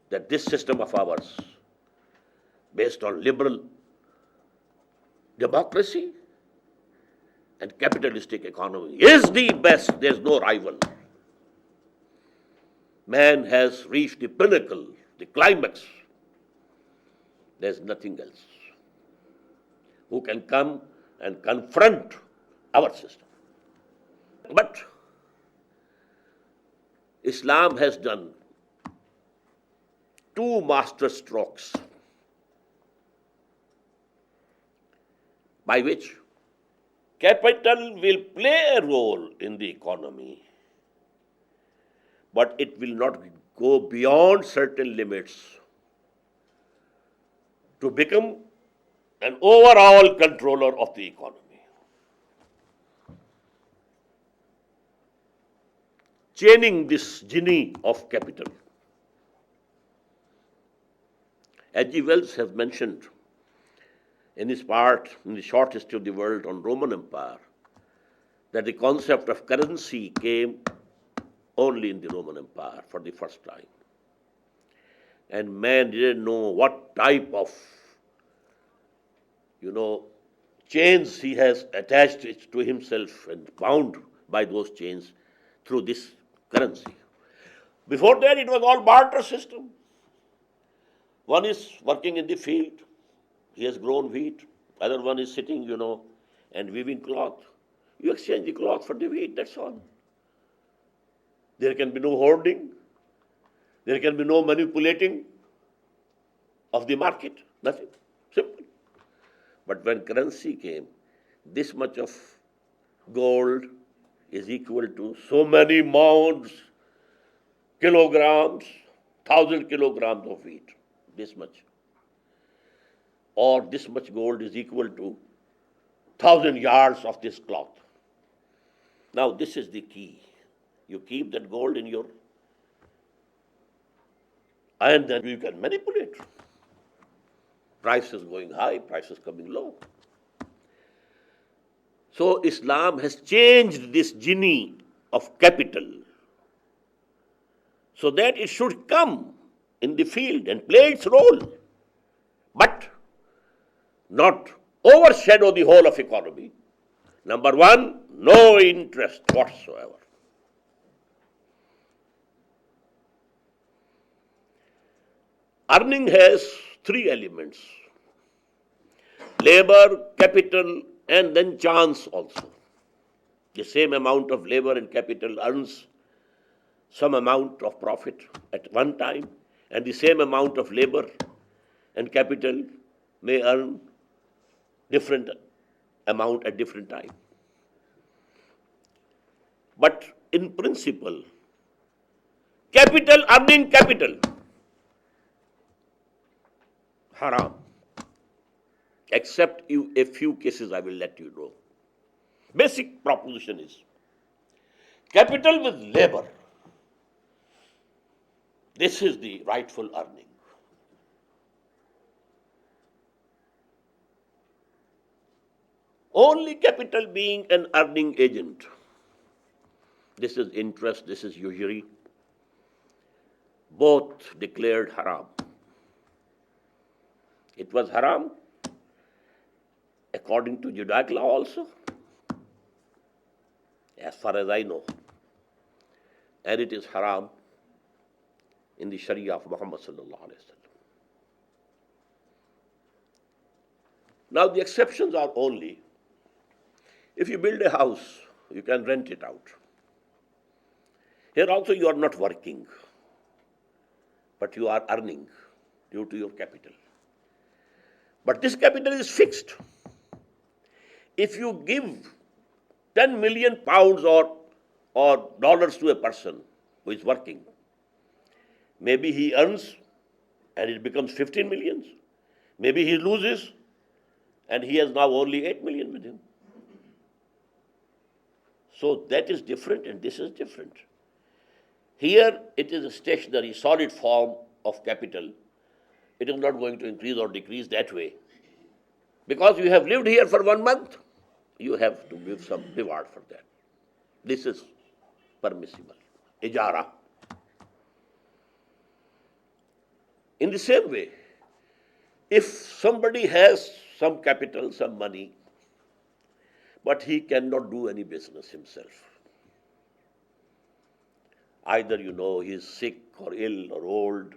that this system of ours, based on liberal democracy and capitalistic economy, is the best. There's no rival. Man has reached the pinnacle, the climax. There's nothing else who can come and confront our system. But Islam has done two master strokes by which capital will play a role in the economy, but it will not go beyond certain limits to become an overall controller of the economy. Chaining this genie of capital. H.G. Wells has mentioned in his part, in the short history of the world on Roman Empire, that the concept of currency came only in the Roman Empire for the first time. And man didn't know what type of, chains he has attached it to himself and bound by those chains through this currency. Before that, it was all barter system. One is working in the field, he has grown wheat. Other one is sitting, and weaving cloth. You exchange the cloth for the wheat, that's all. There can be no hoarding. There can be no manipulating of the market. Nothing. Simple. But when currency came, this much of gold is equal to so many mounds, kilograms, 1,000 kilograms of wheat. This much. Or this much gold is equal to 1,000 yards of this cloth. Now this is the key. You keep that gold in your, and then you can manipulate. Prices going high, prices coming low. So Islam has changed this genie of capital so that it should come in the field and play its role, but not overshadow the whole of economy. Number one, no interest whatsoever. Earning has three elements: labor, capital, and then chance also. The same amount of labor and capital earns some amount of profit at one time, and the same amount of labor and capital may earn different amount at different time. But in principle, capital earning capital, haram. Except a few cases I will let you know. Basic proposition is capital with labor. This is the rightful earning. Only capital being an earning agent. This is interest, this is usury. Both declared haram. It was haram according to Judaic law also, as far as I know. And it is haram in the Sharia of Muhammad sallallahu alaihi wasallam. Now the exceptions are only if you build a house, you can rent it out. Here also you are not working, but you are earning due to your capital. But this capital is fixed. If you give 10 million pounds or dollars to a person who is working, maybe he earns and it becomes 15 millions. Maybe he loses and he has now only 8 million with him. So that is different and this is different. Here it is a stationary, solid form of capital. It is not going to increase or decrease that way. Because you have lived here for 1 month, you have to give some reward for that. This is permissible. Ijara. In the same way, if somebody has some capital, some money, but he cannot do any business himself, either he is sick or ill or old,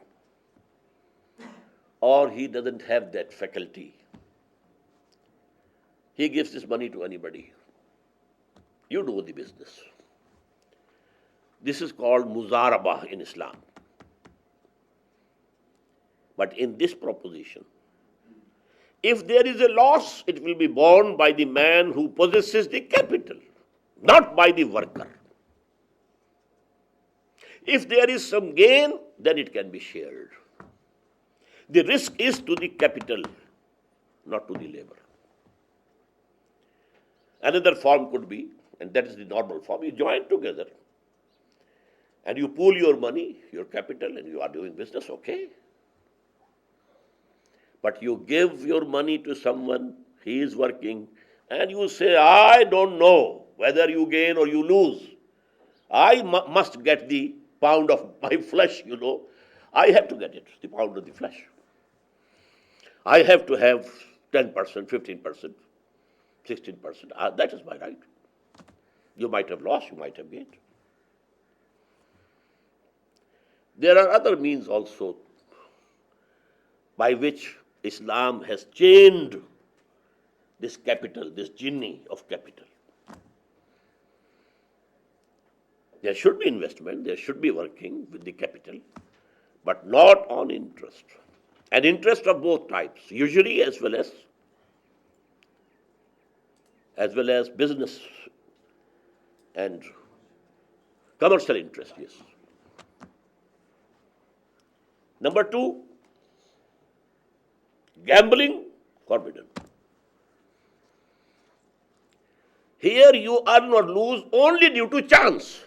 or he doesn't have that faculty, he gives this money to anybody. You do the business. This is called muzarabah in Islam. But in this proposition, if there is a loss, it will be borne by the man who possesses the capital, not by the worker. If there is some gain, then it can be shared. The risk is to the capital, not to the labor. Another form could be, and that is the normal form, you join together and you pool your money, your capital, and you are doing business, okay. But you give your money to someone, he is working, and you say, I don't know whether you gain or you lose. I must get the pound of my flesh, I have to get it, the pound of the flesh. I have to have 10%, 15%, 16%. That is my right. You might have lost, you might have gained. There are other means also by which Islam has chained this capital, this genie of capital. There should be investment, there should be working with the capital, but not on interest. And interest of both types, usury as well as business and commercial interest, yes. Number two, gambling forbidden. Here you earn or lose only due to chance.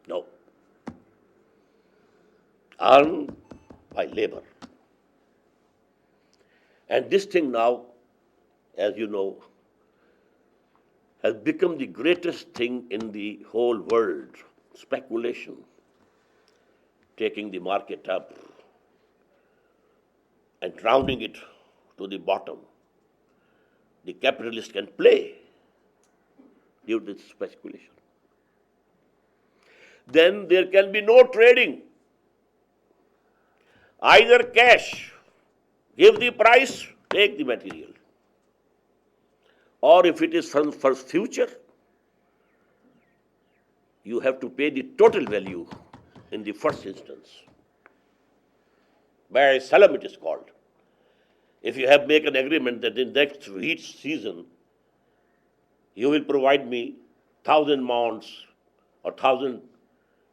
No. Earn by labor. And this thing now, as you know, has become the greatest thing in the whole world. Speculation, taking the market up and drowning it to the bottom. The capitalist can play due to speculation. Then there can be no trading. Either cash, give the price, take the material. Or if it is for future, you have to pay the total value in the first instance. By salam it is called. If you have made an agreement that in next wheat season, you will provide me 1,000 mounds or 1,000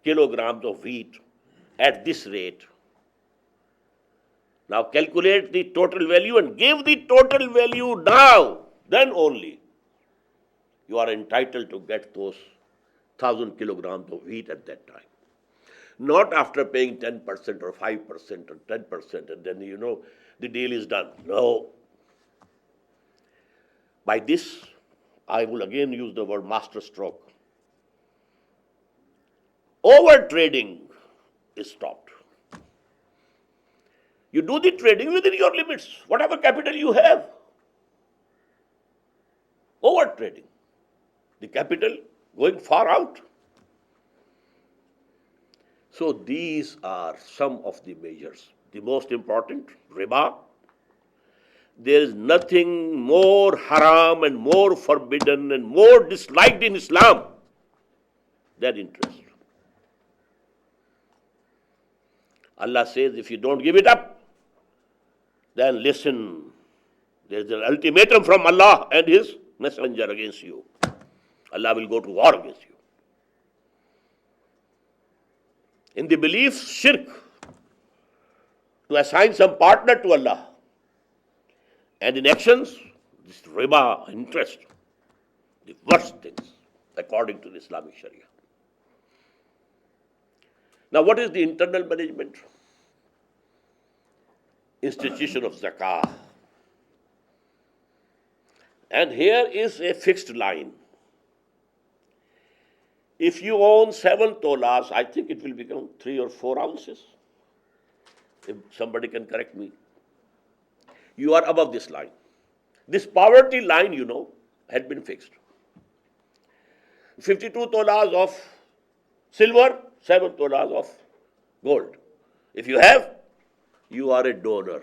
kilograms of wheat at this rate. Now calculate the total value and give the total value now. Then only you are entitled to get those 1,000 kilograms of wheat at that time. Not after paying 10% or 5% or 10% and then the deal is done. No. By this, I will again use the word master stroke. Over trading is stopped. You do the trading within your limits, whatever capital you have. Over trading. The capital going far out. So these are some of the measures. The most important, riba. There is nothing more haram and more forbidden and more disliked in Islam than interest. Allah says, if you don't give it up, then listen, there is an ultimatum from Allah and His Messenger against you. Allah will go to war against you. In the beliefs, shirk, to assign some partner to Allah. And in actions, this riba, interest, the worst things, according to the Islamic Sharia. Now, what is the internal management? Institution of zakah. And here is a fixed line. If you own 7 tolas, I think it will become 3 or 4 ounces. If somebody can correct me. You are above this line. This poverty line, had been fixed. 52 tolas of silver, 7 tolas of gold. If you have, you are a donor.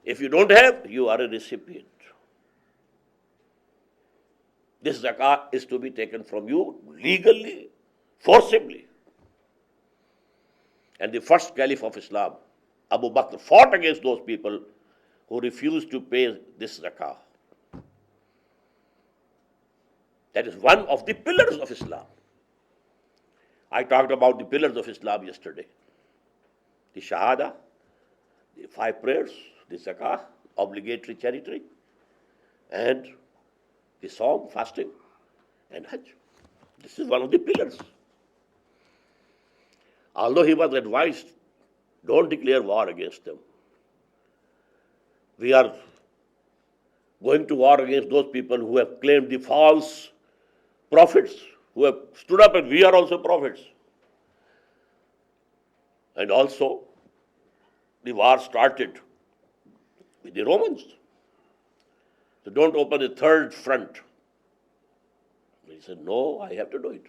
If you don't have, you are a recipient. This zakah is to be taken from you legally, forcibly. And the first caliph of Islam, Abu Bakr, fought against those people who refused to pay this zakah. That is one of the pillars of Islam. I talked about the pillars of Islam yesterday. The Shahada, the 5 prayers, the zakah, obligatory charity, and the Sawm, fasting, and Hajj. This is one of the pillars. Although he was advised, don't declare war against them. We are going to war against those people who have claimed the false prophets, who have stood up and we are also prophets. And also, the war started with the Romans. So don't open a third front. He said, no, I have to do it.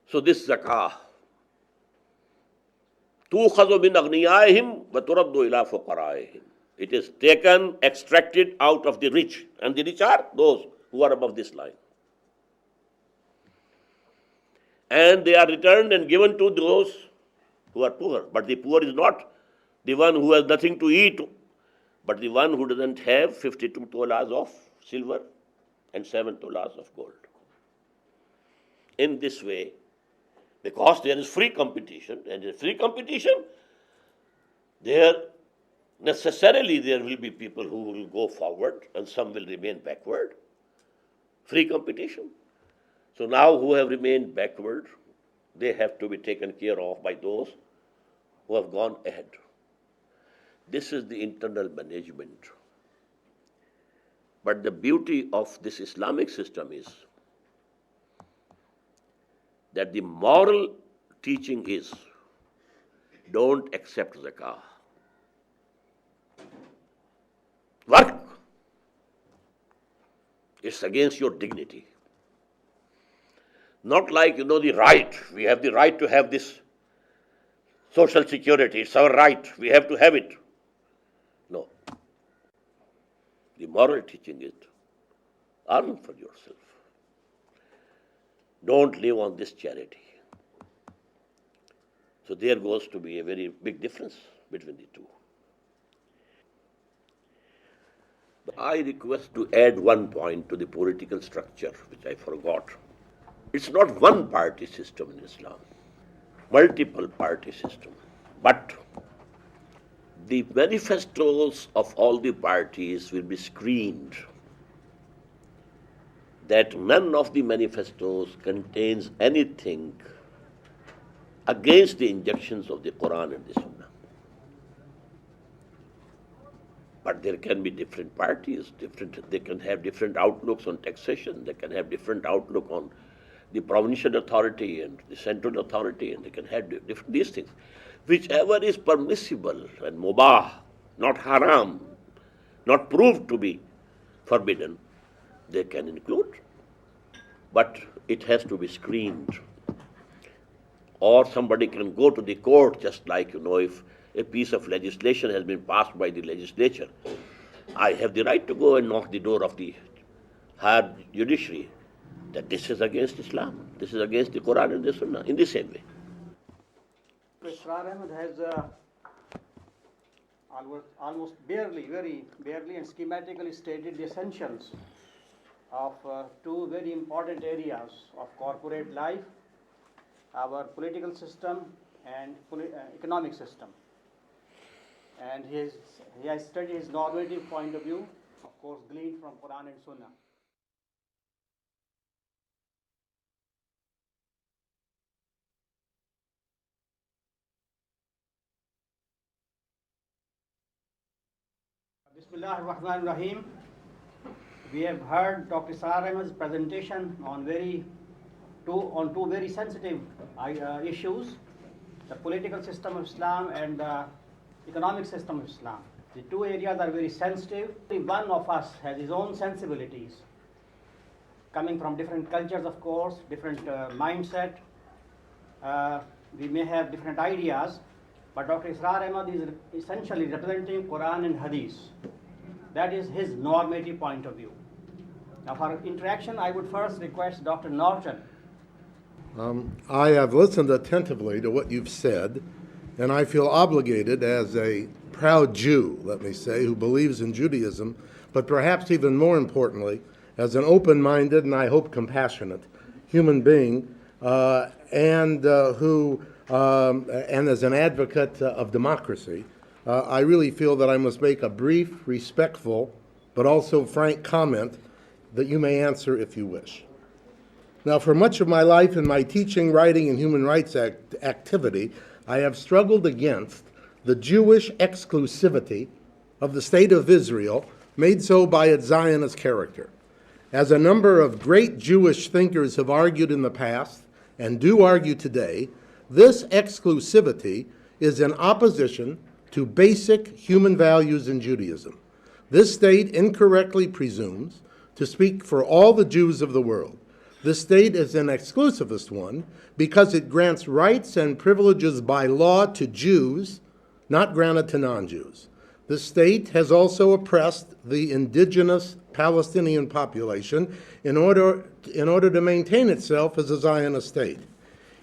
So this zakah, tukhadhu min aghniyaihim wa turaddu ila fuqaraihim. It is taken, extracted out of the rich, and the rich are those who are above this line. And they are returned and given to those who are poor. But the poor is not the one who has nothing to eat, but the one who doesn't have 52 tolas of silver and 7 tolas of gold. In this way, because there is free competition, and in free competition, there necessarily there will be people who will go forward and some will remain backward. Free competition. So now who have remained backward, they have to be taken care of by those who have gone ahead. This is the internal management. But the beauty of this Islamic system is that the moral teaching is don't accept zakah. Work. It's against your dignity. Not like, the right. We have the right to have this social security. It's our right. We have to have it. No. The moral teaching is earn for yourself. Don't live on this charity. So there goes to be a very big difference between the two. I request to add one point to the political structure, which I forgot. It's not one party system in Islam, multiple party system. But the manifestos of all the parties will be screened, that none of the manifestos contains anything against the injunctions of the Quran and the Sunnah. But there can be different parties, they can have different outlooks on taxation, they can have different outlook on the provincial authority and the central authority, and they can have different these things. Whichever is permissible and mubah, not haram, not proved to be forbidden, they can include. But it has to be screened. Or somebody can go to the court, just like, if a piece of legislation has been passed by the legislature, I have the right to go and knock the door of the higher judiciary that this is against Islam, this is against the Quran and the Sunnah, in the same way. Israr Ahmad has almost very barely and schematically stated the essentials of two very important areas of corporate life, our political system and economic system. And he has studied his normative point of view, of course, gleaned from Quran and Sunnah. Bismillah ar-Rahman ar-Rahim. We have heard Dr. Israr Ahmad's presentation on two very sensitive issues, the political system of Islam and the economic system of Islam. The two areas are very sensitive. One of us has his own sensibilities, coming from different cultures, of course, different mindset. We may have different ideas, but Dr. Israr Ahmad is essentially representing Quran and Hadith. That is his normative point of view. Now, for interaction, I would first request Dr. Norton. I have listened attentively to what you've said, and I feel obligated as a proud Jew, let me say, who believes in Judaism, but perhaps even more importantly, as an open-minded and I hope compassionate human being, and as an advocate of democracy, I really feel that I must make a brief, respectful, but also frank comment that you may answer if you wish. Now, for much of my life in my teaching, writing, and human rights activity, I have struggled against the Jewish exclusivity of the State of Israel, made so by its Zionist character. As a number of great Jewish thinkers have argued in the past, and do argue today, this exclusivity is in opposition to basic human values in Judaism. This state incorrectly presumes to speak for all the Jews of the world. The state is an exclusivist one because it grants rights and privileges by law to Jews, not granted to non-Jews. The state has also oppressed the indigenous Palestinian population in order to maintain itself as a Zionist state.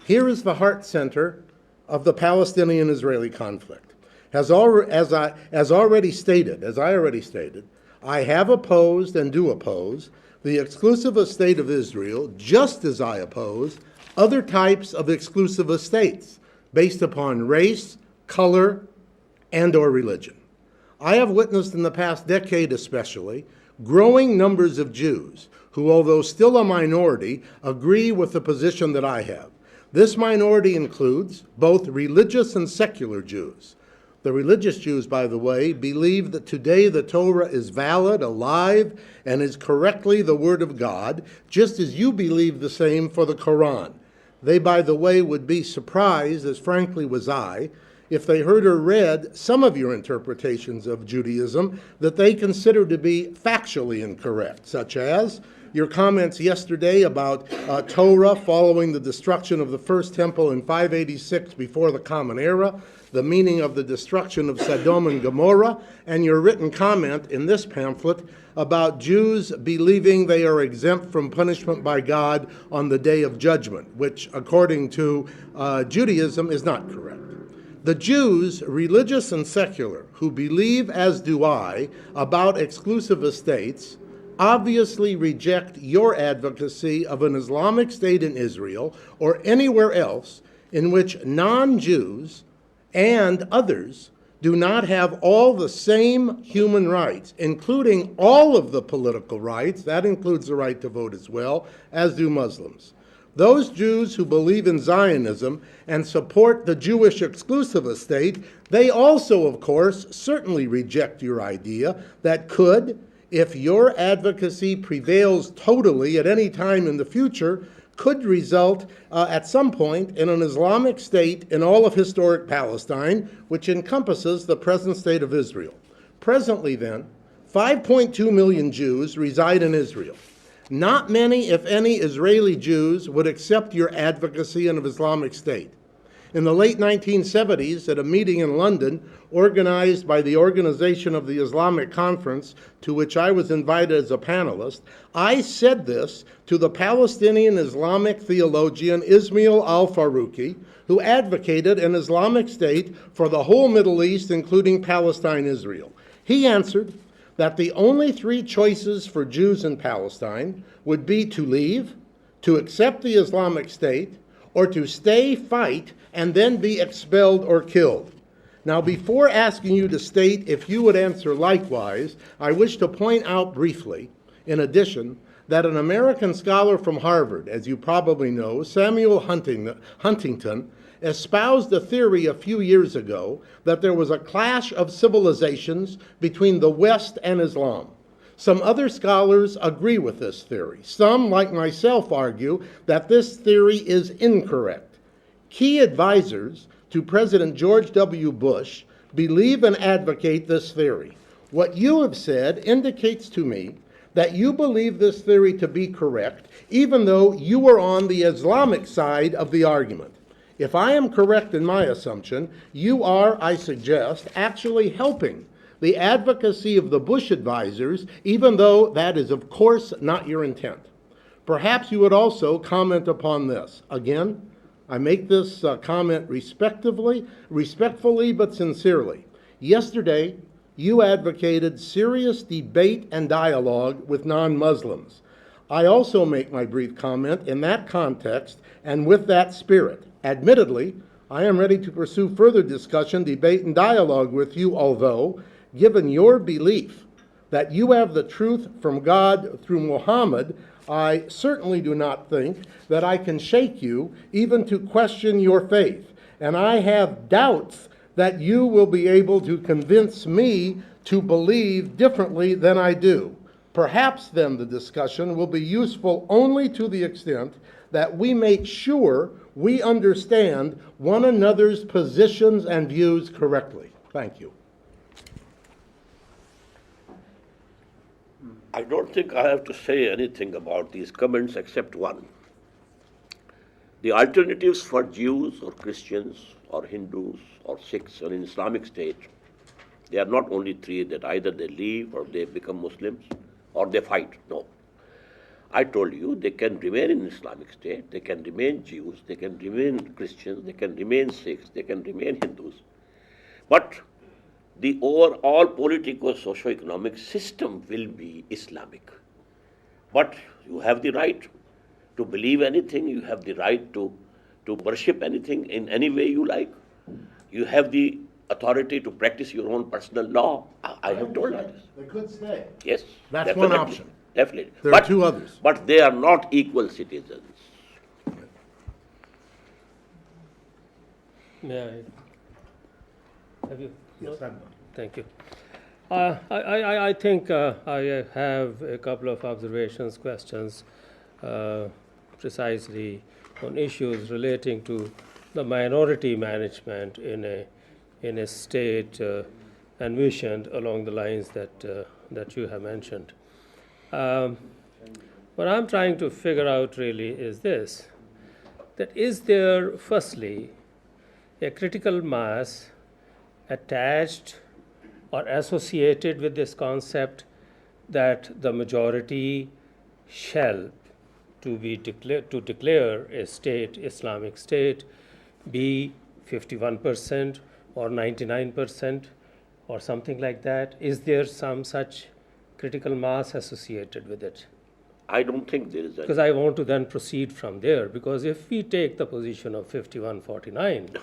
Here is the heart center of the Palestinian-Israeli conflict. As I already stated, I have opposed and do oppose the exclusivist state of Israel, just as I oppose other types of exclusivist states based upon race, color, and or religion. I have witnessed in the past decade especially growing numbers of Jews who, although still a minority, agree with the position that I have. This minority includes both religious and secular Jews. The religious Jews, by the way, believe that today the Torah is valid, alive, and is correctly the Word of God, just as you believe the same for the Quran. They, by the way, would be surprised, as frankly was I, if they heard or read some of your interpretations of Judaism that they consider to be factually incorrect, such as your comments yesterday about Torah following the destruction of the first temple in 586 before the Common Era, the meaning of the destruction of Sodom and Gomorrah, and your written comment in this pamphlet about Jews believing they are exempt from punishment by God on the Day of Judgment, which, according to Judaism, is not correct. The Jews, religious and secular, who believe, as do I, about exclusivist states, obviously reject your advocacy of an Islamic state in Israel or anywhere else in which non-Jews and others do not have all the same human rights, including all of the political rights, that includes the right to vote as well, as do Muslims. Those Jews who believe in Zionism and support the Jewish exclusivist state, they also, of course, certainly reject your idea that could, if your advocacy prevails totally at any time in the future, could result at some point in an Islamic state in all of historic Palestine, which encompasses the present state of Israel. Presently, then, 5.2 million Jews reside in Israel. Not many, if any, Israeli Jews would accept your advocacy of Islamic State. In the late 1970s, at a meeting in London organized by the Organization of the Islamic Conference, to which I was invited as a panelist, I said this to the Palestinian Islamic theologian Ismail al-Farouqi, who advocated an Islamic State for the whole Middle East, including Palestine, Israel. He answered that the only three choices for Jews in Palestine would be to leave, to accept the Islamic State, or to stay, fight, and then be expelled or killed. Now, before asking you to state if you would answer likewise, I wish to point out briefly, in addition, that an American scholar from Harvard, as you probably know, Samuel Huntington, espoused a theory a few years ago that there was a clash of civilizations between the West and Islam. Some other scholars agree with this theory. Some, like myself, argue that this theory is incorrect. Key advisors to President George W. Bush believe and advocate this theory. What you have said indicates to me that you believe this theory to be correct, even though you are on the Islamic side of the argument. If I am correct in my assumption, you are, I suggest, actually helping the advocacy of the Bush advisors, even though that is, of course, not your intent. Perhaps you would also comment upon this. Again, I make this comment respectfully but sincerely. Yesterday, you advocated serious debate and dialogue with non-Muslims. I also make my brief comment in that context and with that spirit. Admittedly, I am ready to pursue further discussion, debate, and dialogue with you, although, given your belief that you have the truth from God through Muhammad, I certainly do not think that I can shake you even to question your faith. And I have doubts that you will be able to convince me to believe differently than I do. Perhaps then the discussion will be useful only to the extent that we make sure we understand one another's positions and views correctly. Thank you. I don't think I have to say anything about these comments except one. The alternatives for Jews or Christians or Hindus or Sikhs or in Islamic State, they are not only three, that either they leave or they become Muslims or they fight. No. I told you they can remain in Islamic State, they can remain Jews, they can remain Christians, they can remain Sikhs, they can remain Hindus. But the overall political socio-economic system will be Islamic. But you have the right to believe anything, you have the right to worship anything in any way you like. You have the authority to practice your own personal law. I have told you this. They could stay. Yes. That's definitely. one option. Definitely. There are two others. But they are not equal citizens. May I? Have you? Yes, I'm done. Thank you. I think I have a couple of observations, questions, precisely on issues relating to the minority management in a state envisioned along the lines that you have mentioned. What I'm trying to figure out really is this, that is there, firstly, a critical mass attached or associated with this concept that the majority shall to declare a state, Islamic State, be 51% or 99% or something like that? Is there some such critical mass associated with it? I don't think there is Because I want to then proceed from there, because if we take the position of 51-49,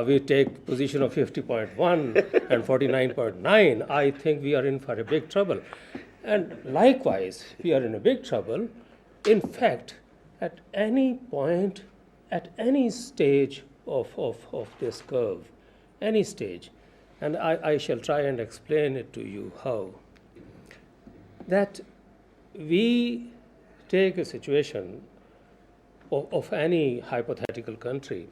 we take position of 50.1 and 49.9, I think we are in for a big trouble. And likewise, we are in a big trouble. In fact, at any point, at any stage of this curve, any stage, and I shall try and explain it to you how, that we take a situation of any hypothetical country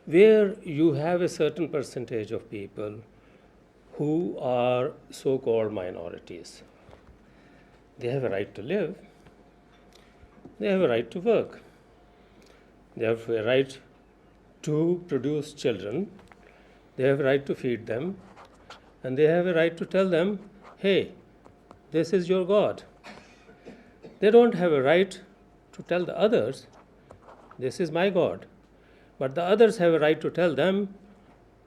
where you have a certain percentage of people who are so-called minorities. They have a right to live. They have a right to work. They have a right to produce children. They have a right to feed them. And they have a right to tell them, hey, this is your God. They don't have a right to tell the others, this is my God. But the others have a right to tell them,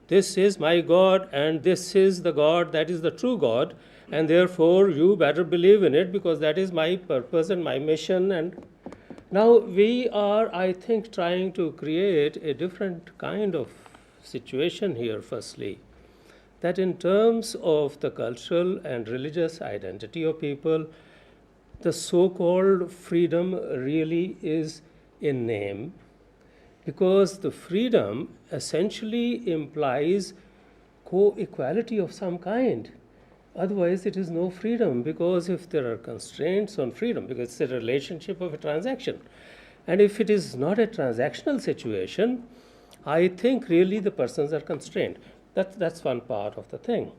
this is my God and this is the God that is the true God, and therefore you better believe in it because that is my purpose and my mission. And now we are, I think, trying to create a different kind of situation here, firstly, that in terms of the cultural and religious identity of people, the so-called freedom really is in name, because the freedom essentially implies co-equality of some kind. Otherwise, it is no freedom, because if there are constraints on freedom, because it's a relationship of a transaction, and if it is not a transactional situation, I think really the persons are constrained. That's one part of the thing.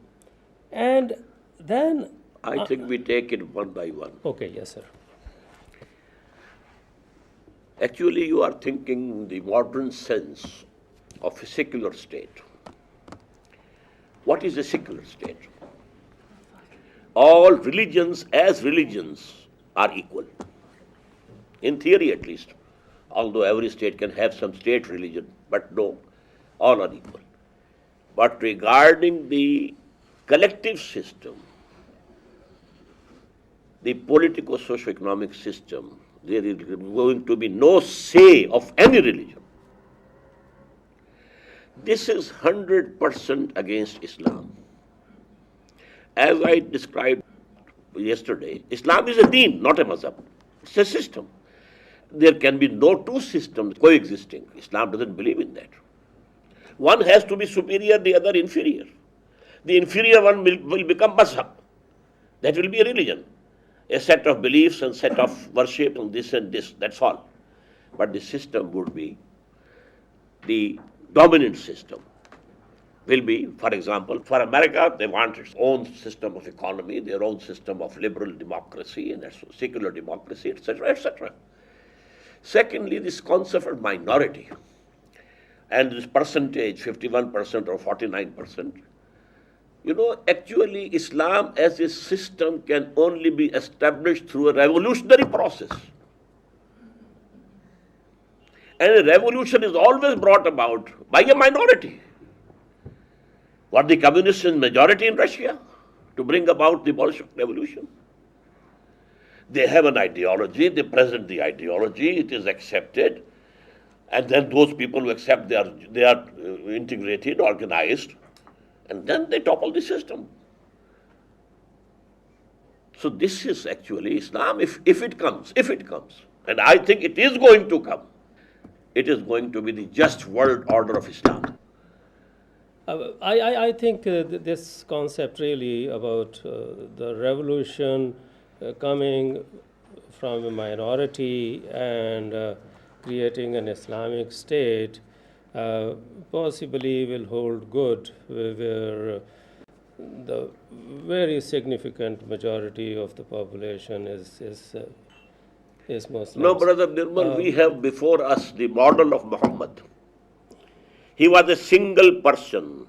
And then I think we take it one by one. okay, yes, sir. Actually, you are thinking the modern sense of a secular state. What is a secular state? All religions as religions are equal. In theory, at least. Although every state can have some state religion, but no, all are equal. But regarding the collective system, the political socio-economic system, there is going to be no say of any religion. This is 100% against Islam. As I described yesterday, Islam is a deen, not a mazhab. It's a system. There can be no two systems coexisting. Islam doesn't believe in that. One has to be superior, the other inferior. The inferior one will become mazhab. That will be a religion. A set of beliefs and set of worship and this, that's all. But the system would be the dominant system. Will be, for example, for America, they want its own system of economy, their own system of liberal democracy, and that's secular democracy, etc., etc. Secondly, this concept of minority and this percentage, 51% or 49%. Actually, Islam as a system can only be established through a revolutionary process. And a revolution is always brought about by a minority. Were the communists in majority in Russia to bring about the Bolshevik revolution? They have an ideology, they present the ideology, it is accepted, and then those people who accept they are integrated, organized, and then they topple the system. So this is actually Islam, if it comes, and I think it is going to come. It is going to be the just world order of Islam. I think this concept really about the revolution coming from a minority and creating an Islamic state possibly will hold good where the very significant majority of the population is Muslims. No, Brother Nirmal, we have before us the model of Muhammad. He was a single person.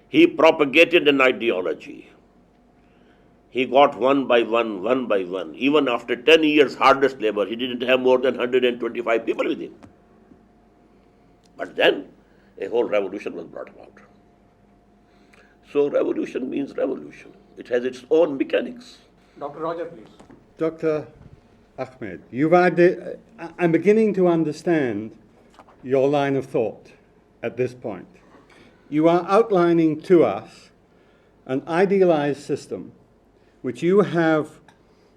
He propagated an ideology. He got one by one. Even after 10 years hardest labor, he didn't have more than 125 people with him. But then a whole revolution was brought about. So revolution means revolution. It has its own mechanics. Dr. Roger, please. Dr. Ahmed, I'm beginning to understand your line of thought at this point. You are outlining to us an idealized system which you have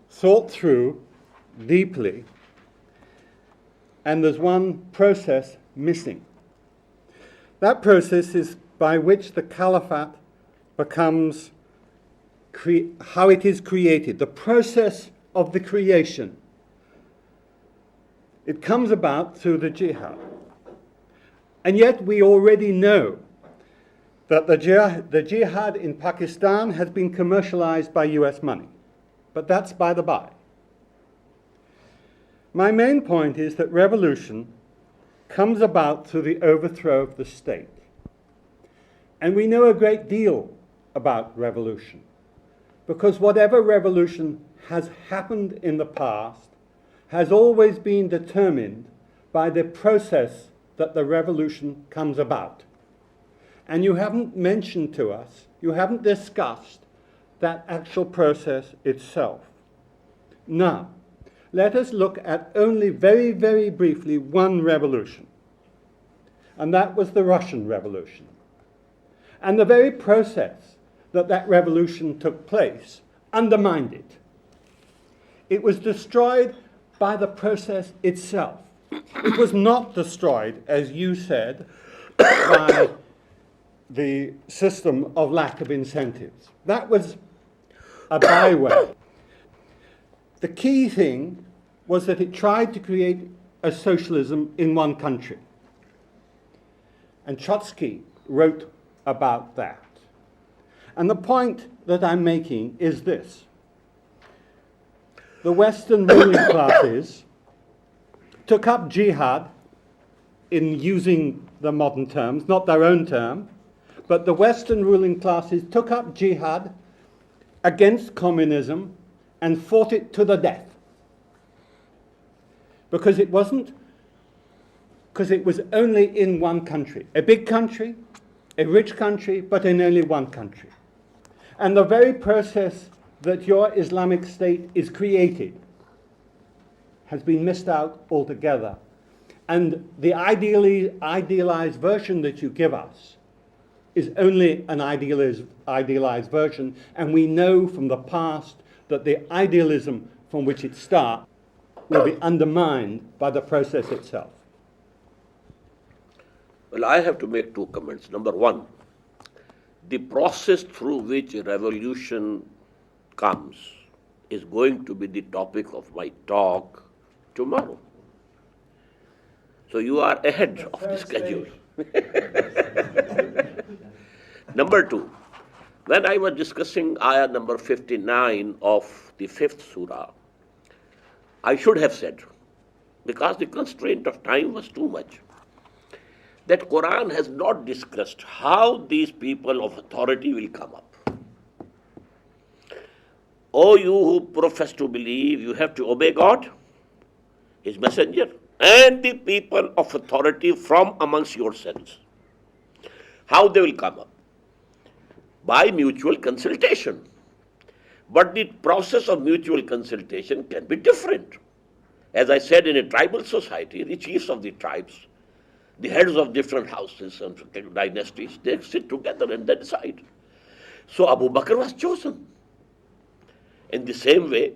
thought through deeply, and there's one process missing. That process is by which the caliphate becomes how it is created, the process of the creation. It comes about through the jihad. And yet we already know that the jihad in Pakistan has been commercialized by US money. But that's by the by. My main point is that revolution comes about through the overthrow of the state. And we know a great deal about revolution, because whatever revolution has happened in the past has always been determined by the process that the revolution comes about. And you haven't mentioned to us, you haven't discussed that actual process itself. Now, let us look at only very, very briefly one revolution. And that was the Russian Revolution. And the very process that revolution took place undermined it. It was destroyed by the process itself. It was not destroyed, as you said, by the system of lack of incentives. That was a byway. The key thing was that it tried to create a socialism in one country. And Trotsky wrote about that. And the point that I'm making is this. The Western ruling classes took up jihad, in using the modern terms, not their own term, but the Western ruling classes took up jihad against communism and fought it to the death. Because it was only in one country, a big country, a rich country, but in only one country. And the very process that your Islamic State is created has been missed out altogether. And the idealized version that you give us is only an idealized version, and we know from the past that the idealism from which it starts will be undermined by the process itself. Well, I have to make two comments. Number one, the process through which a revolution comes is going to be the topic of my talk tomorrow. So you are ahead of the schedule. Number two, when I was discussing ayah number 59 of the 5th surah, I should have said because the constraint of time was too much. That Quran has not discussed how these people of authority will come up. O you who profess to believe, you have to obey God, His messenger, and the people of authority from amongst yourselves. How they will come up? By mutual consultation. But the process of mutual consultation can be different. As I said, in a tribal society, the chiefs of the tribes, the heads of different houses and dynasties, they sit together and they decide. So Abu Bakr was chosen. In the same way,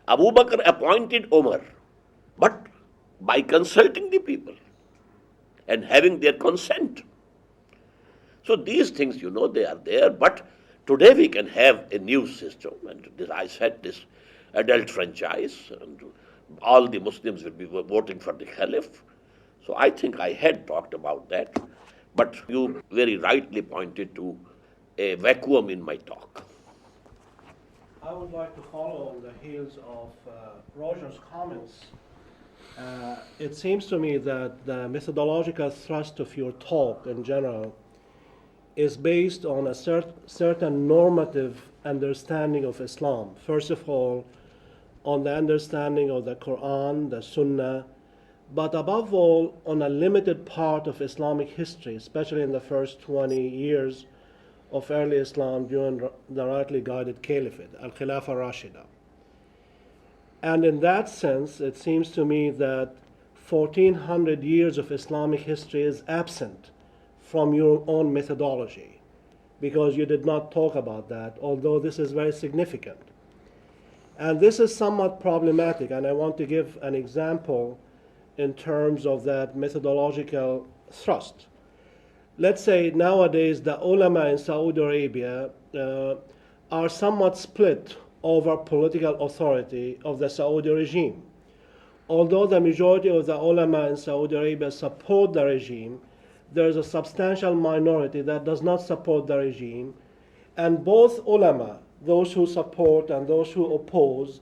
Abu Bakr appointed Omar, but by consulting the people and having their consent. So these things, they are there, but today we can have a new system, and I said this adult franchise, and all the Muslims will be voting for the Caliph. So I think I had talked about that, but you very rightly pointed to a vacuum in my talk. I would like to follow on the heels of Roger's comments. It seems to me that the methodological thrust of your talk in general is based on a certain normative understanding of Islam. First of all, on the understanding of the Quran, the Sunnah, but above all, on a limited part of Islamic history, especially in the first 20 years of early Islam during the rightly guided caliphate, Al-Khilafah Rashida. And in that sense, it seems to me that 1400 years of Islamic history is absent from your own methodology, because you did not talk about that, although this is very significant. And this is somewhat problematic, and I want to give an example in terms of that methodological thrust. Let's say nowadays the ulama in Saudi Arabia are somewhat split over political authority of the Saudi regime. Although the majority of the ulama in Saudi Arabia support the regime, there is a substantial minority that does not support the regime, and both ulama, those who support and those who oppose,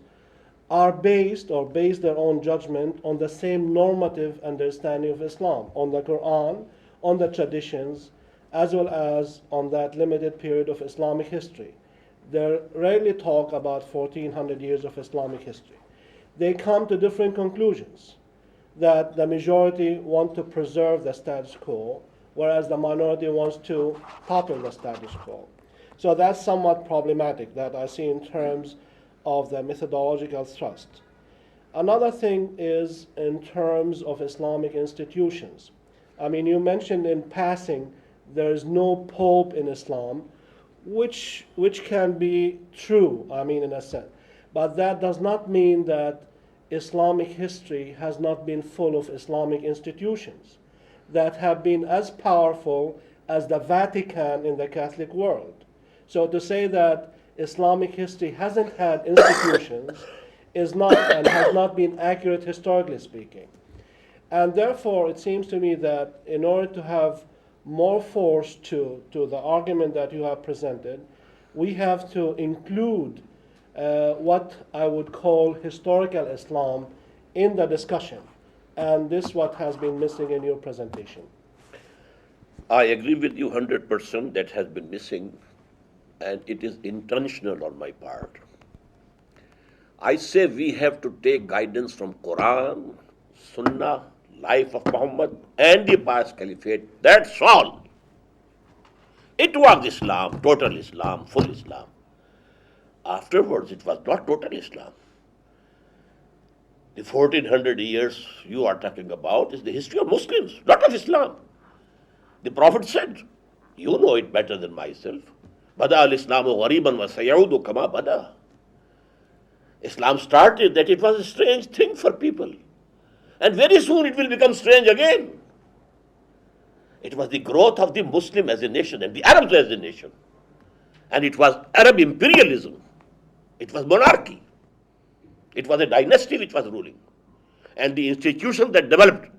are based their own judgment on the same normative understanding of Islam, on the Quran, on the traditions, as well as on that limited period of Islamic history. They rarely talk about 1400 years of Islamic history. They come to different conclusions, that the majority want to preserve the status quo, whereas the minority wants to topple the status quo. So that's somewhat problematic that I see in terms of the methodological thrust. Another thing is in terms of Islamic institutions. I mean, you mentioned in passing there is no pope in Islam, which can be true, I mean, in a sense. But that does not mean that Islamic history has not been full of Islamic institutions that have been as powerful as the Vatican in the Catholic world. So to say that Islamic history hasn't had institutions is not and has not been accurate historically speaking. And therefore, it seems to me that in order to have more force to the argument that you have presented, we have to include what I would call historical Islam in the discussion. And this is what has been missing in your presentation. I agree with you 100%, that has been missing, and it is intentional on my part. I say we have to take guidance from Quran, Sunnah, life of Muhammad, and the past caliphate. That's all. It was Islam, total Islam, full Islam. Afterwards, it was not total Islam. The 1400 years you are talking about is the history of Muslims, not of Islam. The Prophet said, you know it better than myself. Bada al-Islamu ghariban wa sayaudu kama bada. Islam started that it was a strange thing for people. And very soon it will become strange again. It was the growth of the Muslim as a nation and the Arabs as a nation. And it was Arab imperialism. It was monarchy. It was a dynasty which was ruling. And the institutions that developed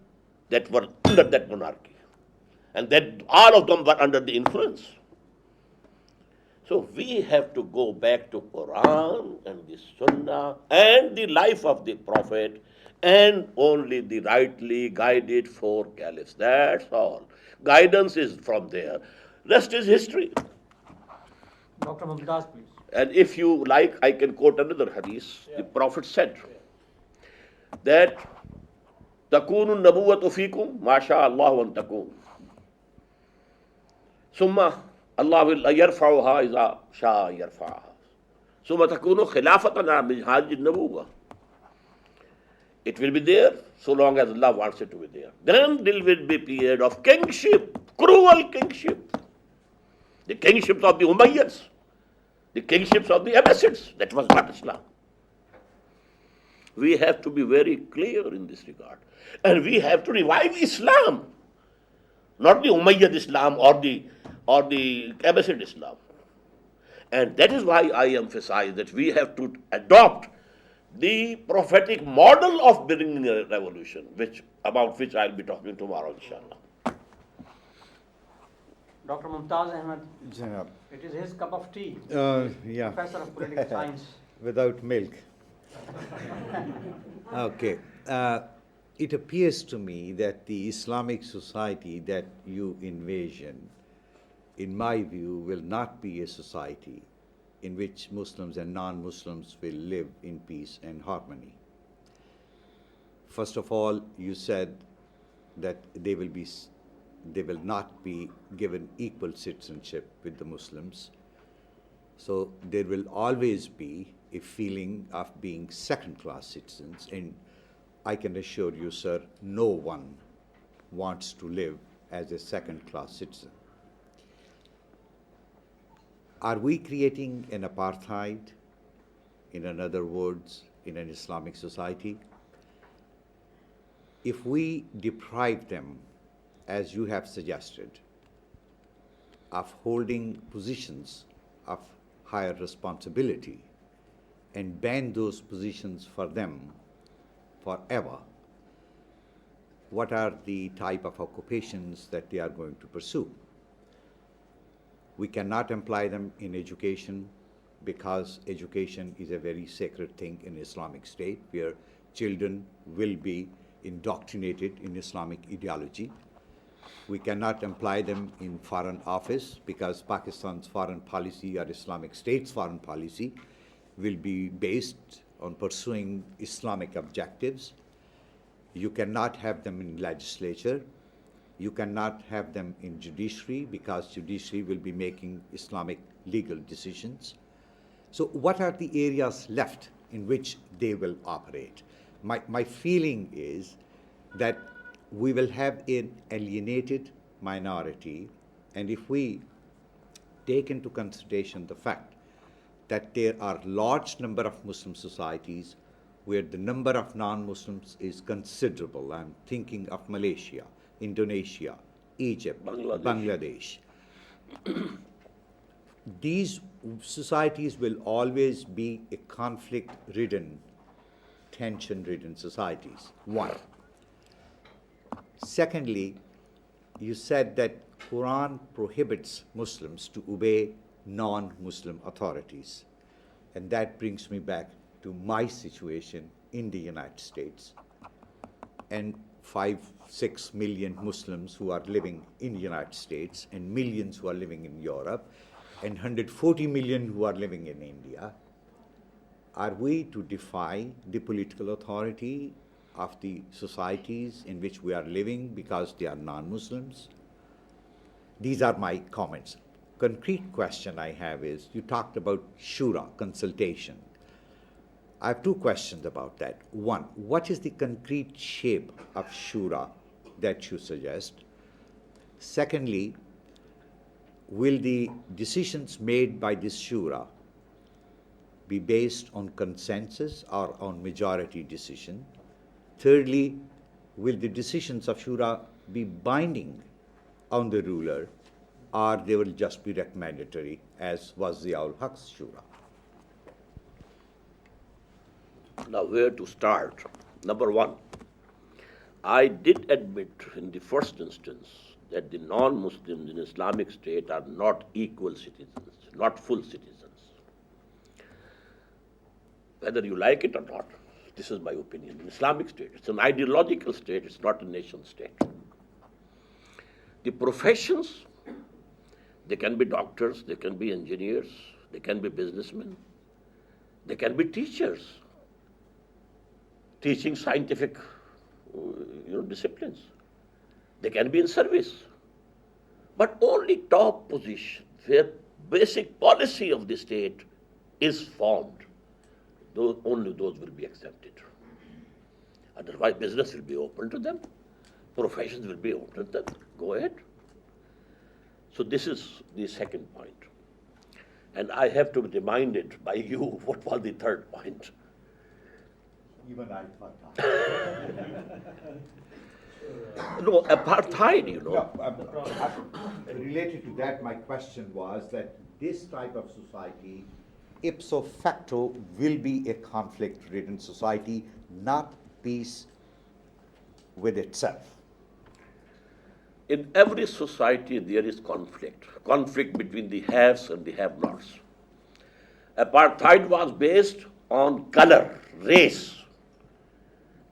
that were under that monarchy. And that all of them were under the influence. So we have to go back to Quran and the Sunnah and the life of the Prophet and only the rightly guided four caliphs. That's all. Guidance is from there. Rest is history. Dr. Mumtaz, please. And if you like, I can quote another hadith. The Prophet said that takunu nabuwatu fikum ma sha Allah an takun. Summa Allah will yarfa'uha iza sha yarfa'uha. Summa takunu khilafatan min hajj nabuwa. It will be there so long as Allah wants it to be there. Then there will be a period of kingship, cruel kingship. The kingships of the Umayyads, the kingships of the Abbasids. That was not Islam. We have to be very clear in this regard. And we have to revive Islam, not the Umayyad Islam or the Abbasid Islam. And that is why I emphasize that we have to adopt the prophetic model of bringing a revolution, about which I'll be talking tomorrow, inshallah. Dr. Mumtaz Ahmad, Janab. it is his cup of tea. Yeah, Professor of Political Science. without milk. Okay. It appears to me that the Islamic society that you envision, in my view, will not be a society in which Muslims and non-Muslims will live in peace and harmony. First of all, you said that they will not be given equal citizenship with the Muslims. So there will always be a feeling of being second-class citizens, and I can assure you, sir, no one wants to live as a second-class citizen. Are we creating an apartheid, in other words, in an Islamic society? If we deprive them, as you have suggested, of holding positions of higher responsibility and ban those positions for them forever, what are the type of occupations that they are going to pursue? We cannot employ them in education because education is a very sacred thing in Islamic State where children will be indoctrinated in Islamic ideology. We cannot employ them in foreign office because Pakistan's foreign policy or Islamic State's foreign policy will be based on pursuing Islamic objectives. You cannot have them in legislature. You cannot have them in judiciary because judiciary will be making Islamic legal decisions. So what are the areas left in which they will operate? My feeling is that we will have an alienated minority, and if we take into consideration the fact that there are large number of Muslim societies where the number of non-Muslims is considerable. I'm thinking of Malaysia, Indonesia, Egypt, Bangladesh. These societies will always be a conflict-ridden, tension-ridden societies, one. Secondly, you said that Quran prohibits Muslims to obey non-Muslim authorities. And that brings me back to my situation in the United States and 5-6 million Muslims who are living in the United States and millions who are living in Europe and 140 million who are living in India. Are we to defy the political authority of the societies in which we are living because they are non-Muslims? These are my comments. Concrete question I have is, you talked about shura, consultation. I have two questions about that. One, what is the concrete shape of shura that you suggest? Secondly, will the decisions made by this shura be based on consensus or on majority decision? Thirdly, will the decisions of shura be binding on the ruler, or they will just be recommendatory, as was the Haq's shura? Now, where to start? Number one, I did admit in the first instance that the non-Muslims in Islamic State are not equal citizens, not full citizens. Whether you like it or not, This is my opinion. An Islamic state, it's an ideological state, it's not a nation state. The professions, they can be doctors, they can be engineers, they can be businessmen, they can be teachers, teaching scientific disciplines. They can be in service. But only top position where basic policy of the state is formed, only those will be accepted. Otherwise, business will be open to them, professions will be open to them. Go ahead. So this is the second point. And I have to be reminded by you what was the third point. Even I thought that. No, apartheid, Related to that, my question was that this type of society, ipso facto, will be a conflict-ridden society, not peace with itself. In every society, there is conflict between the haves and the have-nots. Apartheid was based on color, race,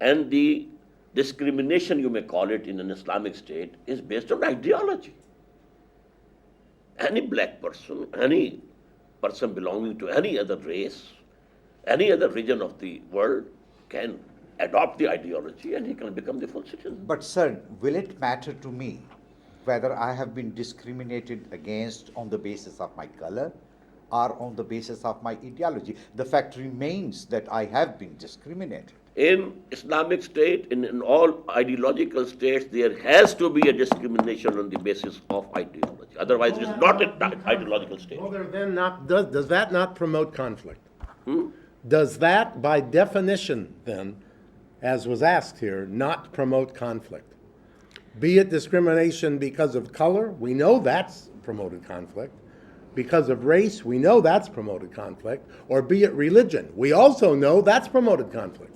and the discrimination, you may call it, in an Islamic state is based on ideology. Any black person, any person belonging to any other race, any other region of the world can adopt the ideology and he can become the full citizen. But sir, will it matter to me whether I have been discriminated against on the basis of my color or on the basis of my ideology? The fact remains that I have been discriminated. In Islamic state, in all ideological states, there has to be a discrimination on the basis of ideology. Otherwise, it is not an ideological state. Well, does that not promote conflict? Does that, by definition, then, as was asked here, not promote conflict? Be it discrimination because of color, we know that's promoted conflict. Because of race, we know that's promoted conflict. Or be it religion, we also know that's promoted conflict.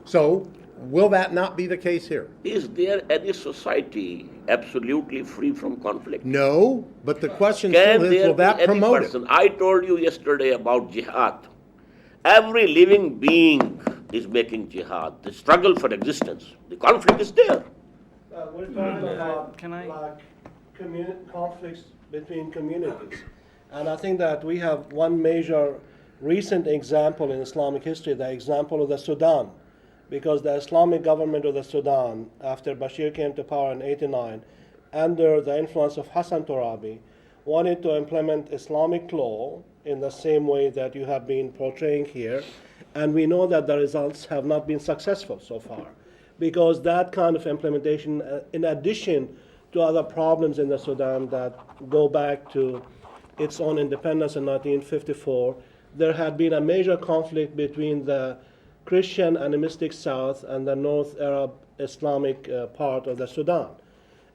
So, will that not be the case here? Is there any society absolutely free from conflict? No, but the question Can still is, there will be that any promote person? it? I told you yesterday about jihad. Every living being is making jihad. The struggle for existence, the conflict is there. We're talking about can I- like conflicts between communities. And I think that we have one major recent example in Islamic history, the example of the Sudan. Because the Islamic government of the Sudan, after Bashir came to power in 1989, under the influence of Hassan Torabi, wanted to implement Islamic law in the same way that you have been portraying here. And we know that the results have not been successful so far. Because that kind of implementation, in addition to other problems in the Sudan that go back to its own independence in 1954, there had been a major conflict between the Christian animistic South and the North Arab Islamic part of the Sudan.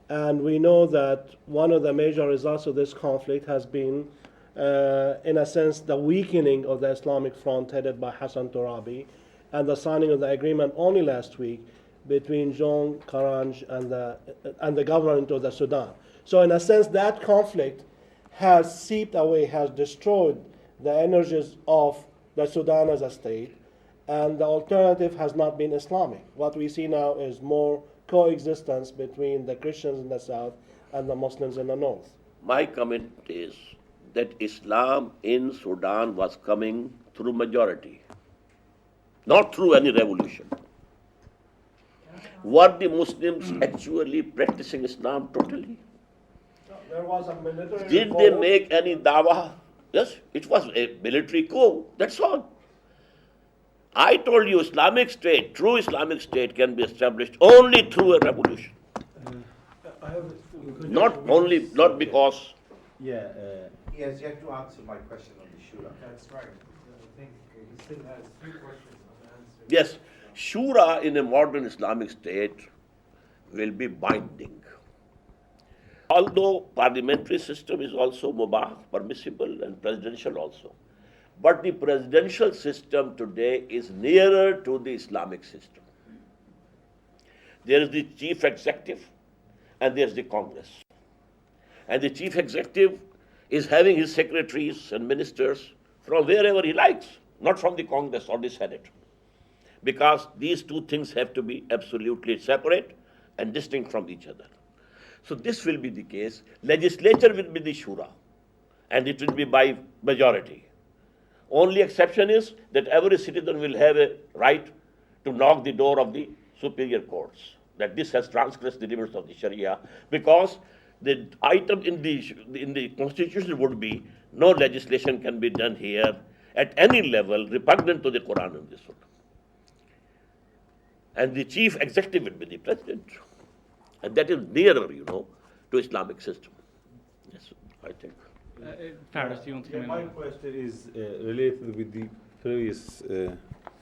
And we know that one of the major results of this conflict has been, in a sense, the weakening of the Islamic Front headed by Hassan Torabi and the signing of the agreement only last week between John Karanj and the government of the Sudan. So in a sense, that conflict has seeped away, has destroyed the energies of the Sudan as a state, and the alternative has not been Islamic. What we see now is more coexistence between the Christians in the south and the Muslims in the north. My comment is that Islam in Sudan was coming through majority, not through any revolution. Were the Muslims actually practicing Islam totally? There was a military Did they make any dawah? Yes, it was a military coup, that's all. I told you Islamic State, true Islamic State can be established only through a revolution. Not because. Yeah, he has yet to answer my question on the Shura. That's right. I think he still has 3 questions unanswered. Yes, Shura in a modern Islamic state will be binding. Although parliamentary system is also mubah, permissible, and presidential also. But the presidential system today is nearer to the Islamic system. There is the chief executive and there is the Congress. And the chief executive is having his secretaries and ministers from wherever he likes, not from the Congress or the Senate. because these two things have to be absolutely separate and distinct from each other. So this will be the case. Legislature will be the shura, and it will be by majority. Only exception is that every citizen will have a right to knock the door of the superior courts, that this has transgressed the limits of the Sharia, because the item in the constitution would be no legislation can be done here at any level repugnant to the Quran and the Sunnah. And the chief executive will be the president. And that is nearer, to Islamic system. Yes, I think. Faris, do you want to come in? My question is related with the previous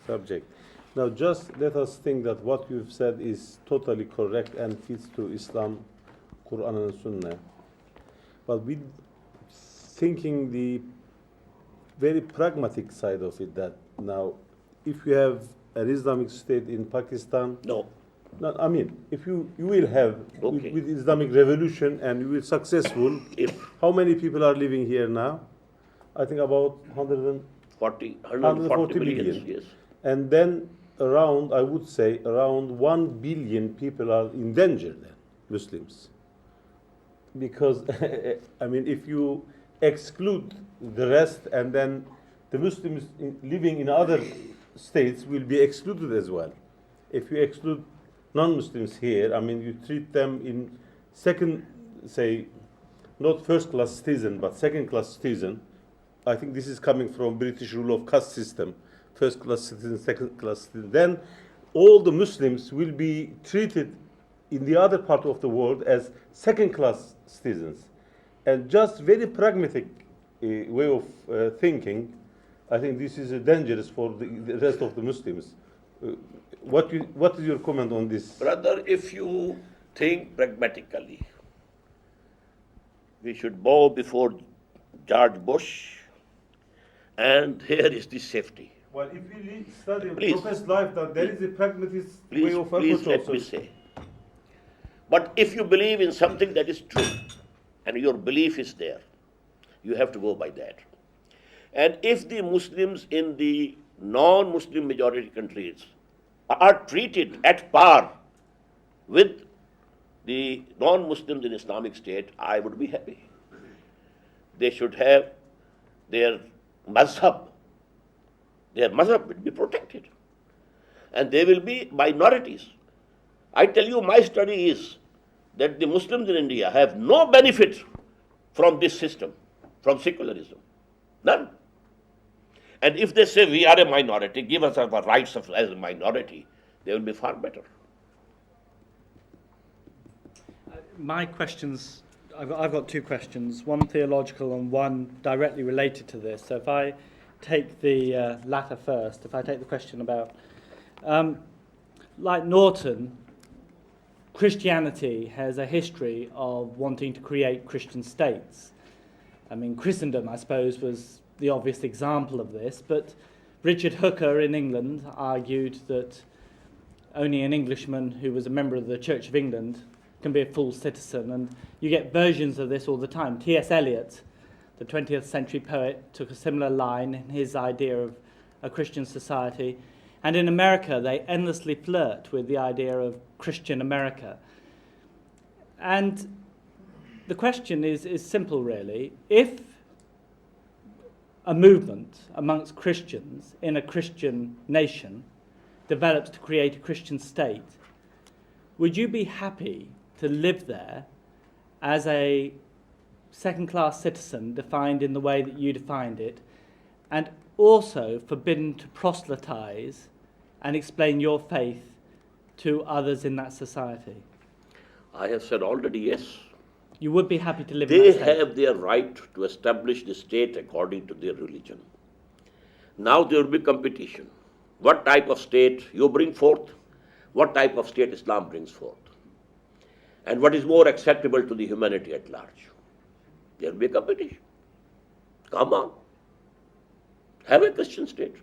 subject. Now, just let us think that what you've said is totally correct and fits to Islam, Quran and Sunnah. But with thinking the very pragmatic side of it, that now, if you have an Islamic State in Pakistan, I mean, if you will have with Islamic revolution and you will successful, how many people are living here now? I think about 140 million. Yes. And then around, I would say, around 1 billion people are in danger then, Muslims. Because, I mean, if you exclude the rest and then the Muslims living in other states will be excluded as well. If you exclude non-Muslims here, I mean, you treat them in second, say, not first-class citizen, but second-class citizen. I think this is coming from British rule of caste system, first-class citizen, second-class citizen. Then all the Muslims will be treated in the other part of the world as second-class citizens. And just very pragmatic way of thinking, I think this is dangerous for the rest of the Muslims. What is your comment on this? Brother, if you think pragmatically, we should bow before George Bush, and here is the safety. Well, if we study Prophet's life, that there is a pragmatic way of approach. Please let me say. But if you believe in something that is true, and your belief is there, you have to go by that. And if the Muslims in the non-Muslim majority countries are treated at par with the non-Muslims in Islamic State, I would be happy. They should have their mazhab will be protected. And they will be minorities. I tell you, my study is that the Muslims in India have no benefit from this system, from secularism. None. And if they say we are a minority, give us our rights as a minority, they will be far better. My questions, I've got two questions, one theological and one directly related to this. So if I take the latter first, if I take the question about, like Norton, Christianity has a history of wanting to create Christian states. I mean, Christendom, I suppose, was the obvious example of this, but Richard Hooker in England argued that only an Englishman who was a member of the Church of England can be a full citizen, and you get versions of this all the time. T.S. Eliot, the 20th century poet, took a similar line in his idea of a Christian society, and in America they endlessly flirt with the idea of Christian America. And the question is simple, really. If a movement amongst Christians in a Christian nation develops to create a Christian state, would you be happy to live there as a second-class citizen defined in the way that you defined it, and also forbidden to proselytize and explain your faith to others in that society? I have said already yes. You would be happy to live in They that state? have their right to establish the state according to their religion. Now there will be competition. What type of state you bring forth? What type of state Islam brings forth? And what is more acceptable to the humanity at large? There will be competition. Come on. Have a Christian state.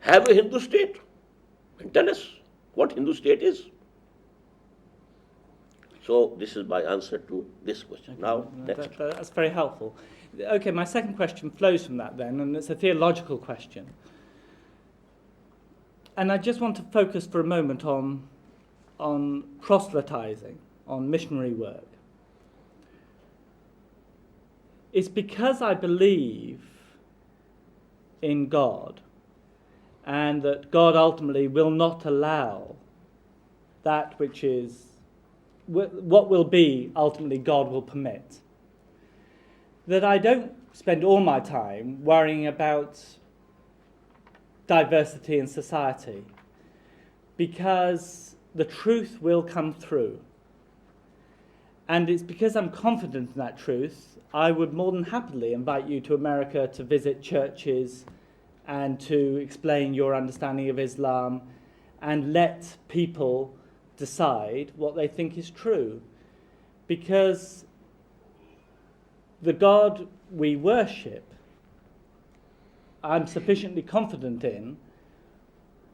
Have a Hindu state. And tell us what Hindu state is. So this is my answer to this question. Okay, now, next. That's very helpful. Okay, my second question flows from that then, and it's a theological question. And I just want to focus for a moment on proselytizing, on missionary work. It's because I believe in God and that God ultimately will not allow that which is, what will be ultimately God will permit, that I don't spend all my time worrying about diversity in society, because the truth will come through. And it's because I'm confident in that truth, I would more than happily invite you to America to visit churches and to explain your understanding of Islam and let people decide what they think is true. Because the God we worship, I'm sufficiently confident in,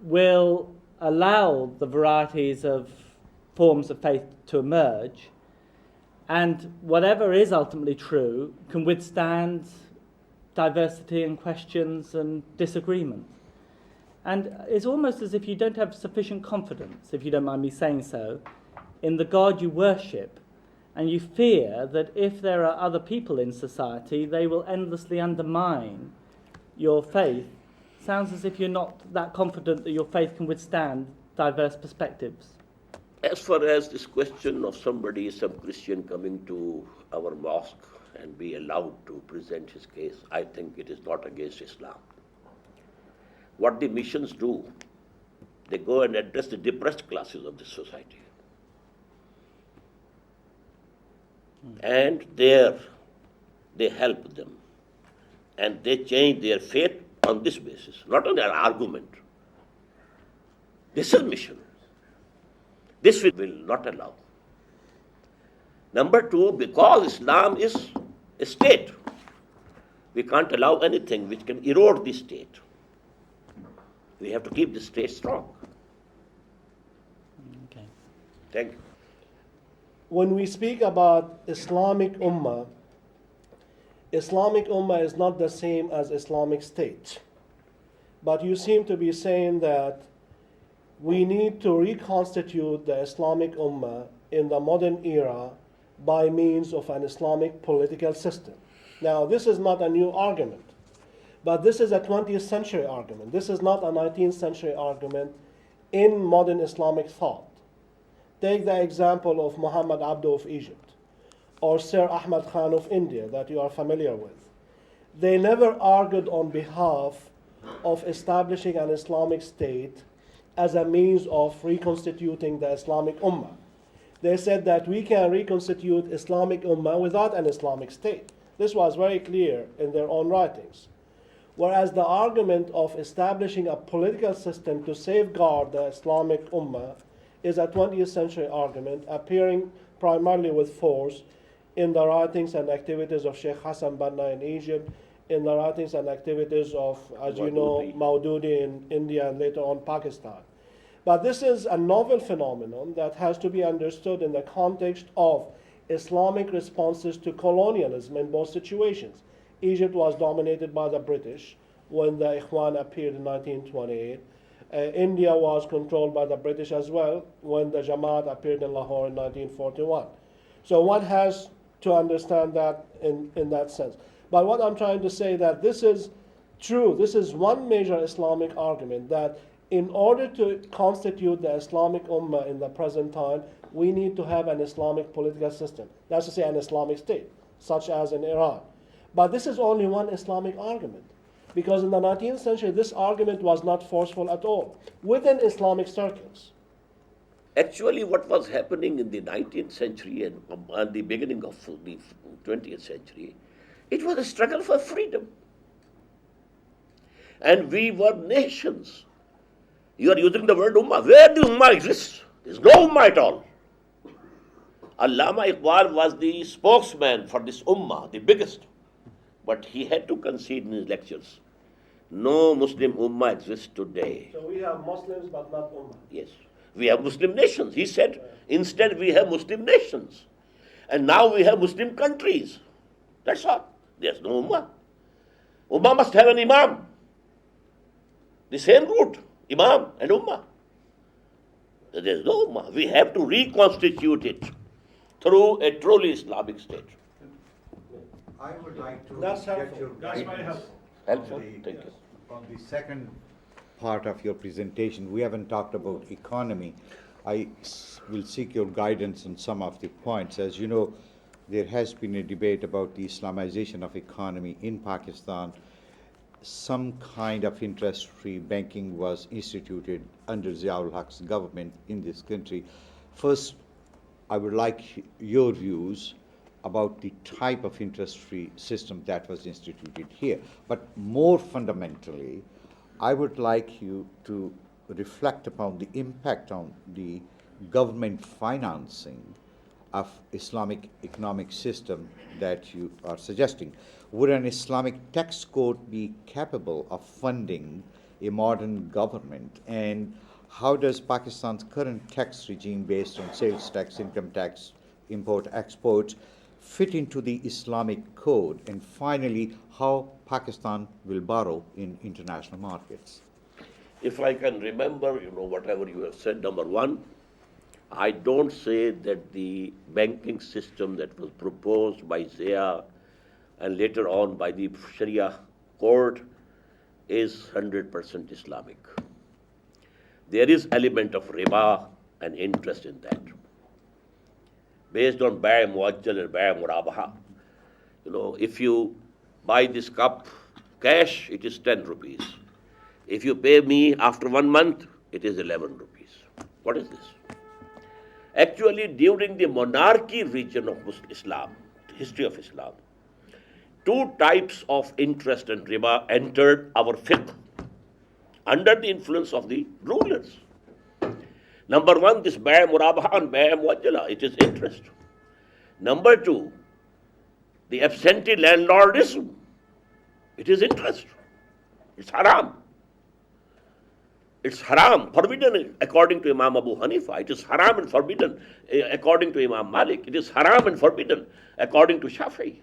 will allow the varieties of forms of faith to emerge, and whatever is ultimately true can withstand diversity and questions and disagreement. And it's almost as if you don't have sufficient confidence, if you don't mind me saying so, in the God you worship, and you fear that if there are other people in society, they will endlessly undermine your faith. Sounds as if you're not that confident that your faith can withstand diverse perspectives. As far as this question of somebody, some Christian coming to our mosque and be allowed to present his case, I think it is not against Islam. What the missions do, they go and address the depressed classes of the society. And there they help them. And they change their faith on this basis, not on their argument. This is mission. This we will not allow. Number two, because Islam is a state, we can't allow anything which can erode the state. We have to keep the state strong. Okay. Thank you. When we speak about Islamic Ummah is not the same as Islamic State. But you seem to be saying that we need to reconstitute the Islamic Ummah in the modern era by means of an Islamic political system. Now, this is not a new argument, but this is a 20th century argument. This is not a 19th century argument in modern Islamic thought. Take the example of Muhammad Abdu of Egypt or Sir Ahmad Khan of India that you are familiar with. They never argued on behalf of establishing an Islamic state as a means of reconstituting the Islamic Ummah. They said that we can reconstitute Islamic Ummah without an Islamic state. This was very clear in their own writings. Whereas the argument of establishing a political system to safeguard the Islamic Ummah is a 20th century argument appearing primarily with force in the writings and activities of Sheikh Hassan Banna in Egypt, in the writings and activities of, as you know, Maududi in India and later on Pakistan. But this is a novel phenomenon that has to be understood in the context of Islamic responses to colonialism in both situations. Egypt was dominated by the British when the Ikhwan appeared in 1928. India was controlled by the British as well when the Jamaat appeared in Lahore in 1941. So one has to understand that in that sense. But what I'm trying to say that this is true. This is one major Islamic argument that in order to constitute the Islamic Ummah in the present time, we need to have an Islamic political system. That's to say an Islamic state, such as in Iran. But this is only one Islamic argument. Because in the 19th century, this argument was not forceful at all within Islamic circles. Actually, what was happening in the 19th century and the beginning of the 20th century, it was a struggle for freedom. And we were nations. You are using the word Ummah. Where the Ummah exists? There is no Ummah at all. Allama Iqbal was the spokesman for this Ummah, the biggest. But he had to concede in his lectures. No Muslim Ummah exists today. So we have Muslims but not Ummah. Yes. We have Muslim nations. He said, instead we have Muslim nations. And now we have Muslim countries. That's all. There's no Ummah. Ummah must have an Imam. The same route. Imam and Ummah. There's no Ummah. We have to reconstitute it through a truly Islamic state. I would like to That's get helpful. your That's very guidance helpful. Helpful? Thank you. on the second part of your presentation. We haven't talked about economy. I will seek your guidance on some of the points. As you know, there has been a debate about the Islamization of economy in Pakistan. Some kind of interest-free banking was instituted under Ziaul Haq's government in this country. First, I would like your views about the type of interest-free system that was instituted here. But more fundamentally, I would like you to reflect upon the impact on the government financing of Islamic economic system that you are suggesting. Would an Islamic tax code be capable of funding a modern government? And how does Pakistan's current tax regime based on sales tax, income tax, import, export, fit into the Islamic code? And finally, how Pakistan will borrow in international markets? If I can remember, whatever you have said, number one, I don't say that the banking system that was proposed by Zia and later on by the Sharia court is 100% Islamic. There is element of riba and interest in that. Based on Bai' Muajjal and Bai' Murabaha. If you buy this cup cash, it is 10 rupees. If you pay me after 1 month, it is 11 rupees. What is this? Actually, during the monarchy region of Islam, the history of Islam, two types of interest and riba entered our fiqh under the influence of the rulers. Number one, this Bai' Murabaha and Bai' Muajjala, it is interest. Number two, the absentee landlordism, it is interest. It's haram. It's haram, forbidden according to Imam Abu Hanifa. It is haram and forbidden according to Imam Malik. It is haram and forbidden according to Shafi'i.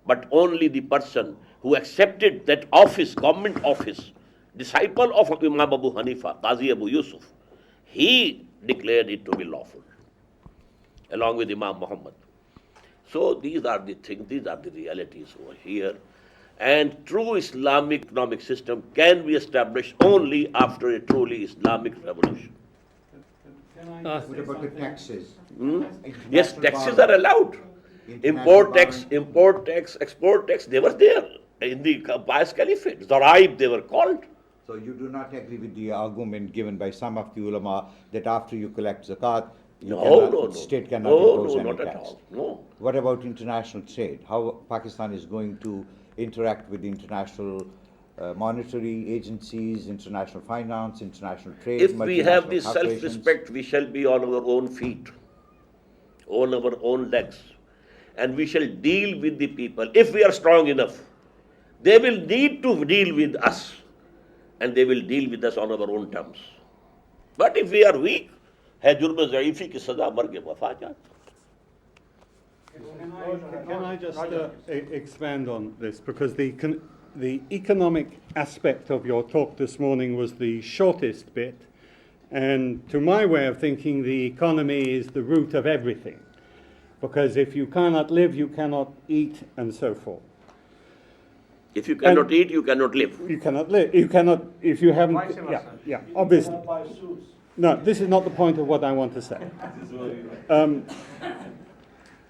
But only the person who accepted that office, government office, disciple of Imam Abu Hanifa, Qazi Abu Yusuf, he declared it to be lawful, along with Imam Muhammad. So these are the things, these are the realities over here. And true Islamic economic system can be established only after a truly Islamic revolution. What about the taxes? Yes, taxes are allowed. Import tax, export tax, they were there in the Abbas Caliphate. Zaraib, they were called. So you do not agree with the argument given by some of the ulama that after you collect zakat, state cannot impose any not tax? At all. No. What about international trade? How Pakistan is going to interact with international monetary agencies, international finance, international trade? If we have this self-respect, we shall be on our own feet, on our own legs, and we shall deal with the people. If we are strong enough, they will need to deal with us, and they will deal with us on our own terms. But if we are weak, है जुर्म ज़ईफ़ी की सज़ा मर के वफ़ा जात. Can I just expand on this? Because the economic aspect of your talk this morning was the shortest bit. And to my way of thinking, the economy is the root of everything. Because if you cannot live, you cannot eat, and so forth. If you cannot eat, you cannot live. You cannot live. You cannot, if you haven't. Yeah, obviously. No, this is not the point of what I want to say.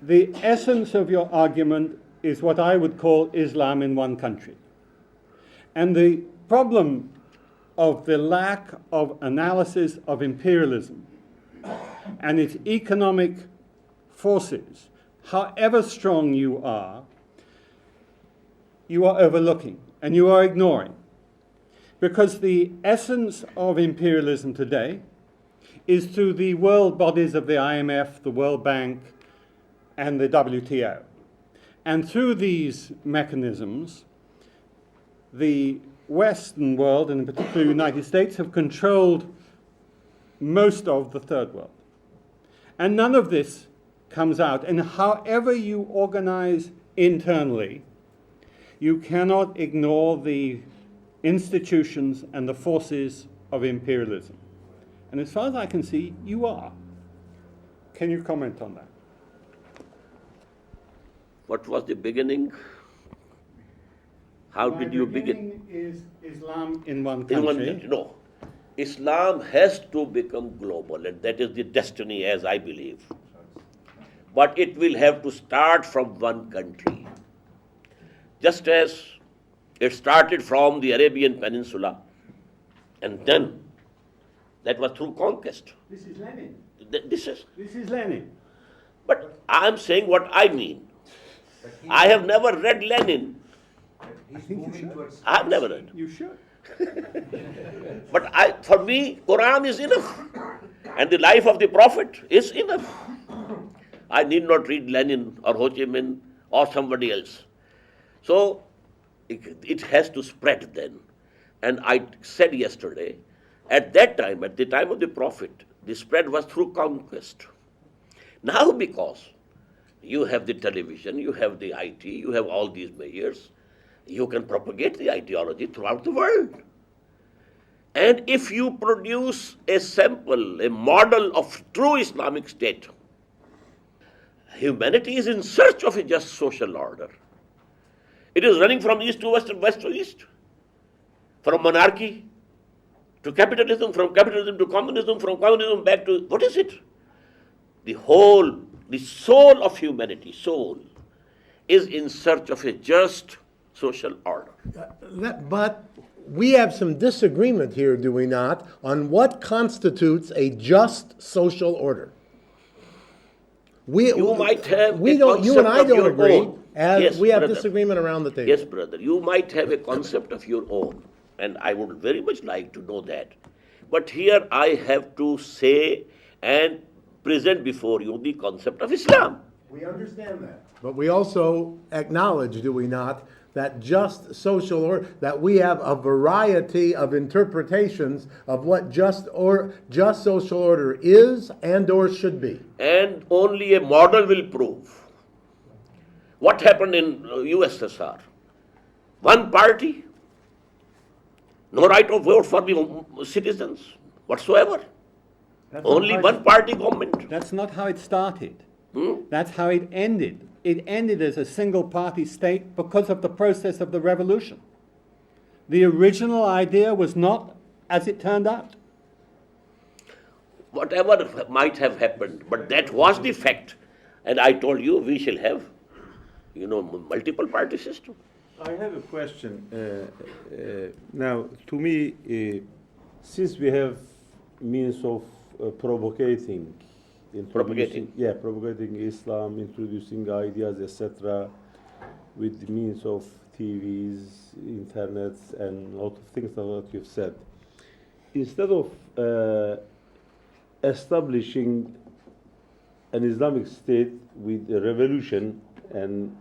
The essence of your argument is what I would call Islam in one country. And the problem of the lack of analysis of imperialism and its economic forces, however strong you are overlooking and you are ignoring. Because the essence of imperialism today is through the world bodies of the IMF, the World Bank, and the WTO. And through these mechanisms, the Western world, and in particular the United States, have controlled most of the third world. And none of this comes out. And however you organize internally, you cannot ignore the institutions, and the forces of imperialism. And as far as I can see, you are. Can you comment on that? What was the beginning? How did you begin? Is Islam in one In one country? minute, no. Islam has to become global, and that is the destiny, as I believe. But it will have to start from one country. Just as it started from the Arabian Peninsula, and then that was through conquest. This is Lenin. This is. This is Lenin. But I'm saying what I mean. I have never read Lenin. I think you should. I have never read. You should. But for me, Quran is enough. And the life of the Prophet is enough. I need not read Lenin or Ho Chi Minh or somebody else. So it has to spread then. And I said yesterday, at that time, at the time of the Prophet, the spread was through conquest. Now because you have the television, you have the IT, you have all these measures, you can propagate the ideology throughout the world. And if you produce a sample, a model of true Islamic state, humanity is in search of a just social order. It is running from east to west and west to east, from monarchy to capitalism, from capitalism to communism, from communism back to, what is it? The soul of humanity, soul, is in search of a just social order. But we have some disagreement here, do we not, on what constitutes a just social order? You might have you and I don't agree, as we have brother. Disagreement around the table. Yes, brother. You might have a concept of your own, and I would very much like to know that. But here I have to say and present before you the concept of Islam. We understand that. But we also acknowledge, do we not, that just social order, that we have a variety of interpretations of what just social order is and or should be. And only a model will prove. What happened in USSR? One party, no right of vote for the citizens whatsoever. Only one party government. That's not how it started. That's how it ended. It ended as a single-party state because of the process of the revolution. The original idea was not as it turned out. Whatever might have happened, but that was the fact. And I told you we shall have, multiple party system. I have a question. Now, to me, since we have means of propagating Islam, introducing ideas, etc., with the means of TVs, internets, and a lot of things that you've said. Instead of establishing an Islamic state with a revolution and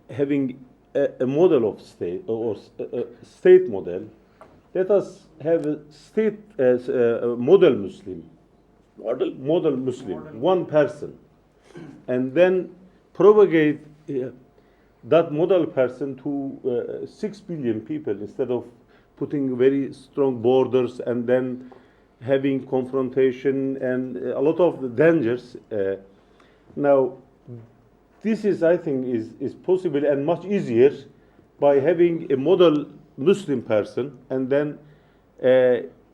having a model of state or a state model, let us have a state as a model Muslim. Model Muslim, one person, and then propagate that model person to 6 billion people instead of putting very strong borders and then having confrontation and a lot of the dangers. Now, this is, I think, is possible and much easier by having a model Muslim person and then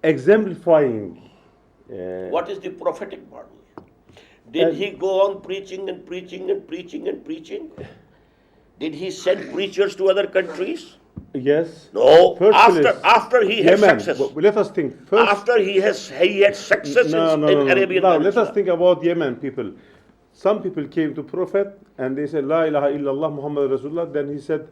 exemplifying. What is the prophetic model? Did he go on preaching and preaching and preaching and preaching? Did he send preachers to other countries? Yes. No. After he had Yemen. success. Let us think first. After he had success in Arabian Now, Peninsula. let us think about Yemen people. Some people came to Prophet and they said, La ilaha illallah Muhammad Rasulullah. Then he said,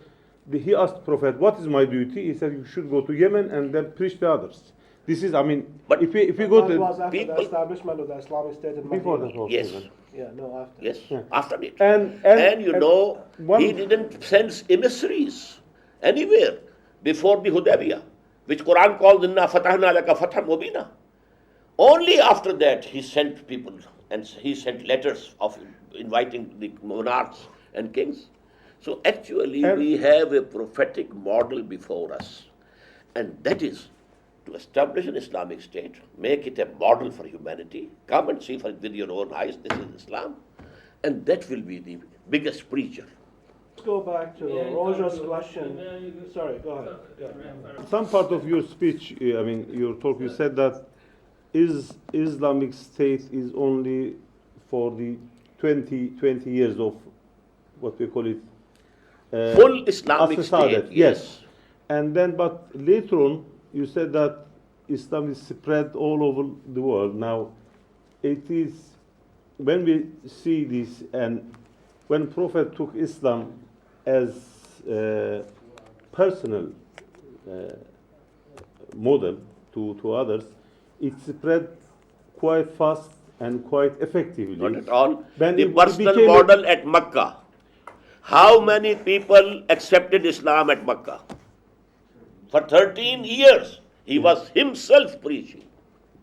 he asked Prophet, what is my duty? He said, you should go to Yemen and then preach to others. This is, but if we go to was after the establishment of the Islamic State in before Medina. that also. Yes. Yeah, no, after. Yes, after it. And he didn't send emissaries anywhere before the Hudaybiyah, which Quran called Inna Fatahna Laka Fathan Mubina. Only after that he sent people and he sent letters of inviting the monarchs and kings. So actually, And- we have a prophetic model before us, and that is to establish an Islamic state, make it a model for humanity. Come and see with your own eyes, this is Islam, and that will be the biggest preacher. Let's go back to Roger's question. Sorry, go ahead. Yeah. Some part of your speech, I mean, your talk, you said that Islamic State is only for the 20 years of what we call it. Full Islamic As-Sadat, state, yes. And then, but later on, you said that Islam is spread all over the world. Now, it is, when we see this, and when Prophet took Islam as a personal model to others, it spread quite fast and quite effectively. Not at all. When The it personal became a- model at Makkah. How many people accepted Islam at Makkah? For 13 years, he was himself preaching.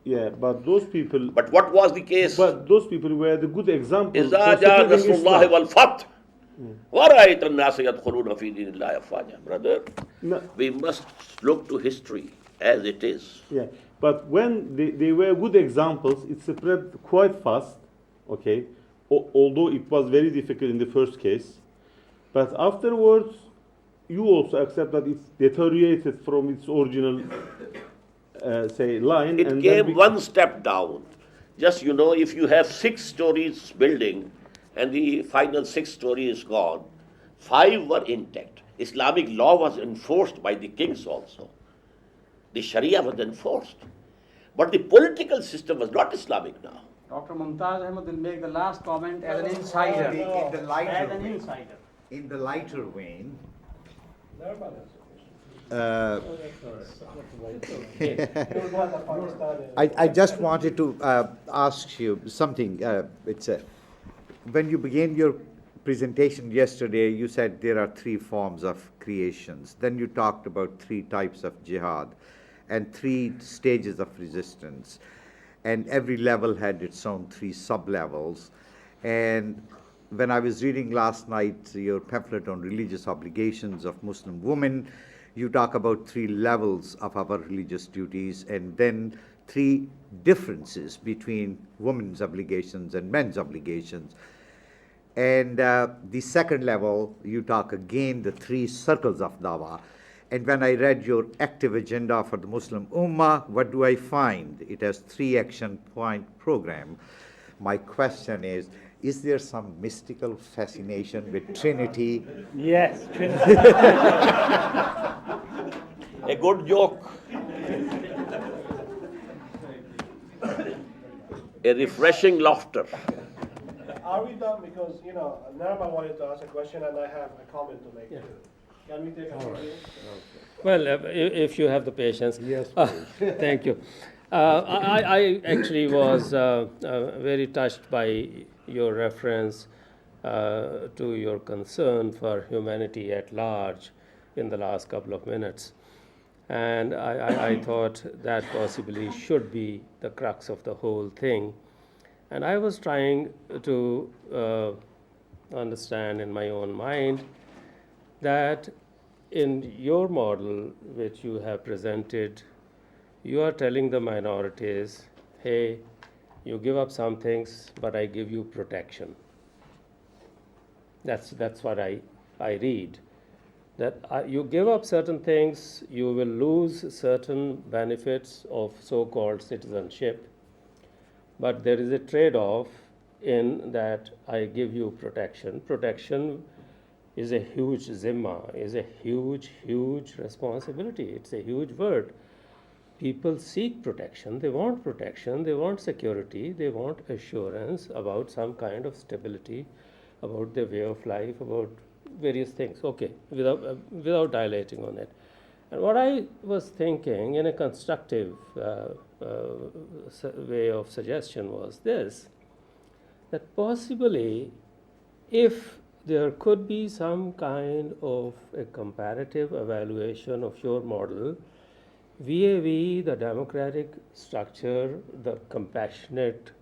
Yeah, but those people. But what was the case? But those people were the good example. إذا for جاء spreading رسول الله Islam. والفتح ورأيت الناس يدخلون في دين الله أفواجا. Brother, No. we must look to history as it is. Yeah, but when they were good examples, it spread quite fast, okay, although it was very difficult in the first case. But afterwards, you also accept that it deteriorated from its original, say, line. It and came then one step down. Just, you know, if you have 6 stories building and the final 6 story is gone, 5 were intact. Islamic law was enforced by the kings also. The Sharia was enforced. But the political system was not Islamic now. Dr. Mumtaz Ahmad will make the last comment as an insider. In the lighter As an vein, insider. in the lighter vein, I just wanted to ask you something. When you began your presentation yesterday, you said there are 3 forms of creations. Then you talked about 3 types of jihad and 3 stages of resistance. And every level had its own 3 sub-levels. And when I was reading last night your pamphlet on religious obligations of Muslim women, you talk about 3 levels of our religious duties and then 3 differences between women's obligations and men's obligations. And the second level, you talk again the 3 circles of dawah. And when I read your active agenda for the Muslim Ummah, what do I find? It has 3 action point program. My question is there some mystical fascination with Trinity? Yes, Trinity. A good joke. A refreshing laughter. Are we done? Because, Narma wanted to ask a question and I have a comment to make too. Can we take a break? Well, if you have the patience. Yes, Thank you. I actually was very touched by your reference to your concern for humanity at large in the last couple of minutes. And I thought that possibly should be the crux of the whole thing. And I was trying to understand in my own mind that in your model, which you have presented, you are telling the minorities, hey, you give up some things, but I give you protection. That's what I read. That you give up certain things, you will lose certain benefits of so-called citizenship, but there is a trade-off in that I give you protection. Protection is a huge zimma, is a huge, huge responsibility. It's a huge word. People seek protection, they want security, they want assurance about some kind of stability, about their way of life, about various things. Okay, without dilating on it. And what I was thinking in a constructive way of suggestion was this, that possibly if there could be some kind of a comparative evaluation of your model vis-a-vis the democratic structure, the compassionate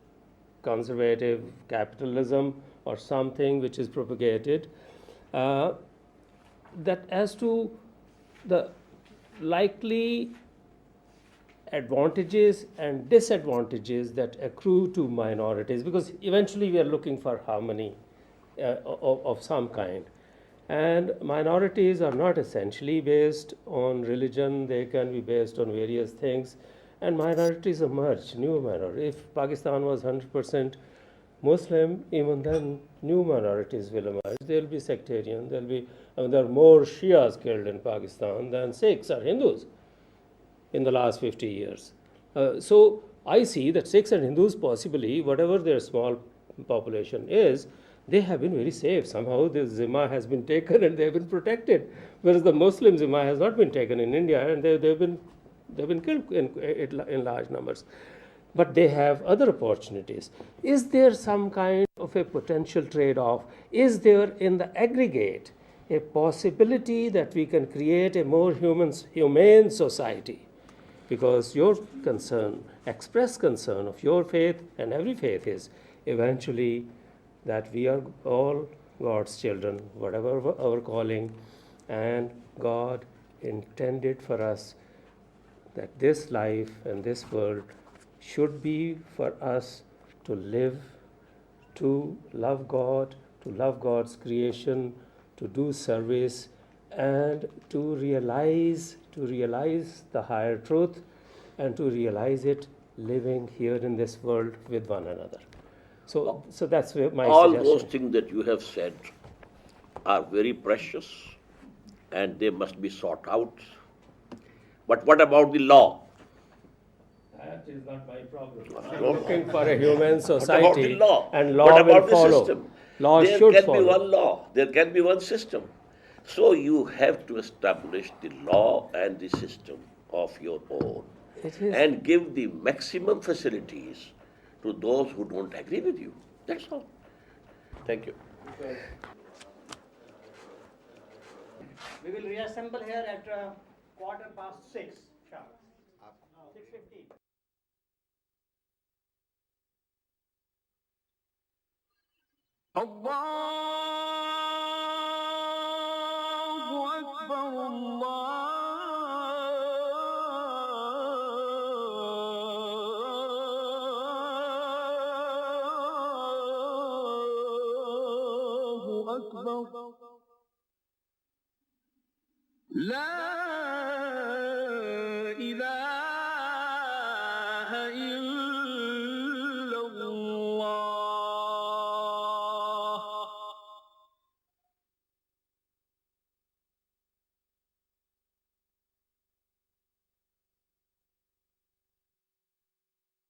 conservative capitalism or something which is propagated, uh, that as to the likely advantages and disadvantages that accrue to minorities, because eventually we are looking for harmony of some kind. And minorities are not essentially based on religion, they can be based on various things. And minorities emerge, new minorities. If Pakistan was 100% Muslim, even then new minorities will emerge. There will be sectarian, there are more Shias killed in Pakistan than Sikhs or Hindus in the last 50 years. So I see that Sikhs and Hindus, possibly, whatever their small population is, they have been very safe. Somehow the Zimma has been taken and they have been protected, whereas the Muslim Zimma has not been taken in India, and they've been killed in large numbers. But they have other opportunities. Is there some kind of a potential trade-off? Is there in the aggregate a possibility that we can create a more humane society? Because your concern, expressed concern of your faith and every faith is eventually that we are all God's children, whatever our calling, and God intended for us that this life and this world should be for us to live, to love God, to love God's creation, to do service, and to realize the higher truth, and to realize it living here in this world with one another. So that's my All suggestion. those things that you have said are very precious and they must be sought out. But what about the law? That is not my problem. I'm looking for a human What about society, the law? and law What about will the follow. system? Law There should can follow. be one law. There can be one system. So you have to establish the law and the system of your own and give the maximum facilities to those who don't agree with you. That's all. Thank you. We will reassemble here at 6:15 sharp. 6:15. الله أكبر الله أكبر لا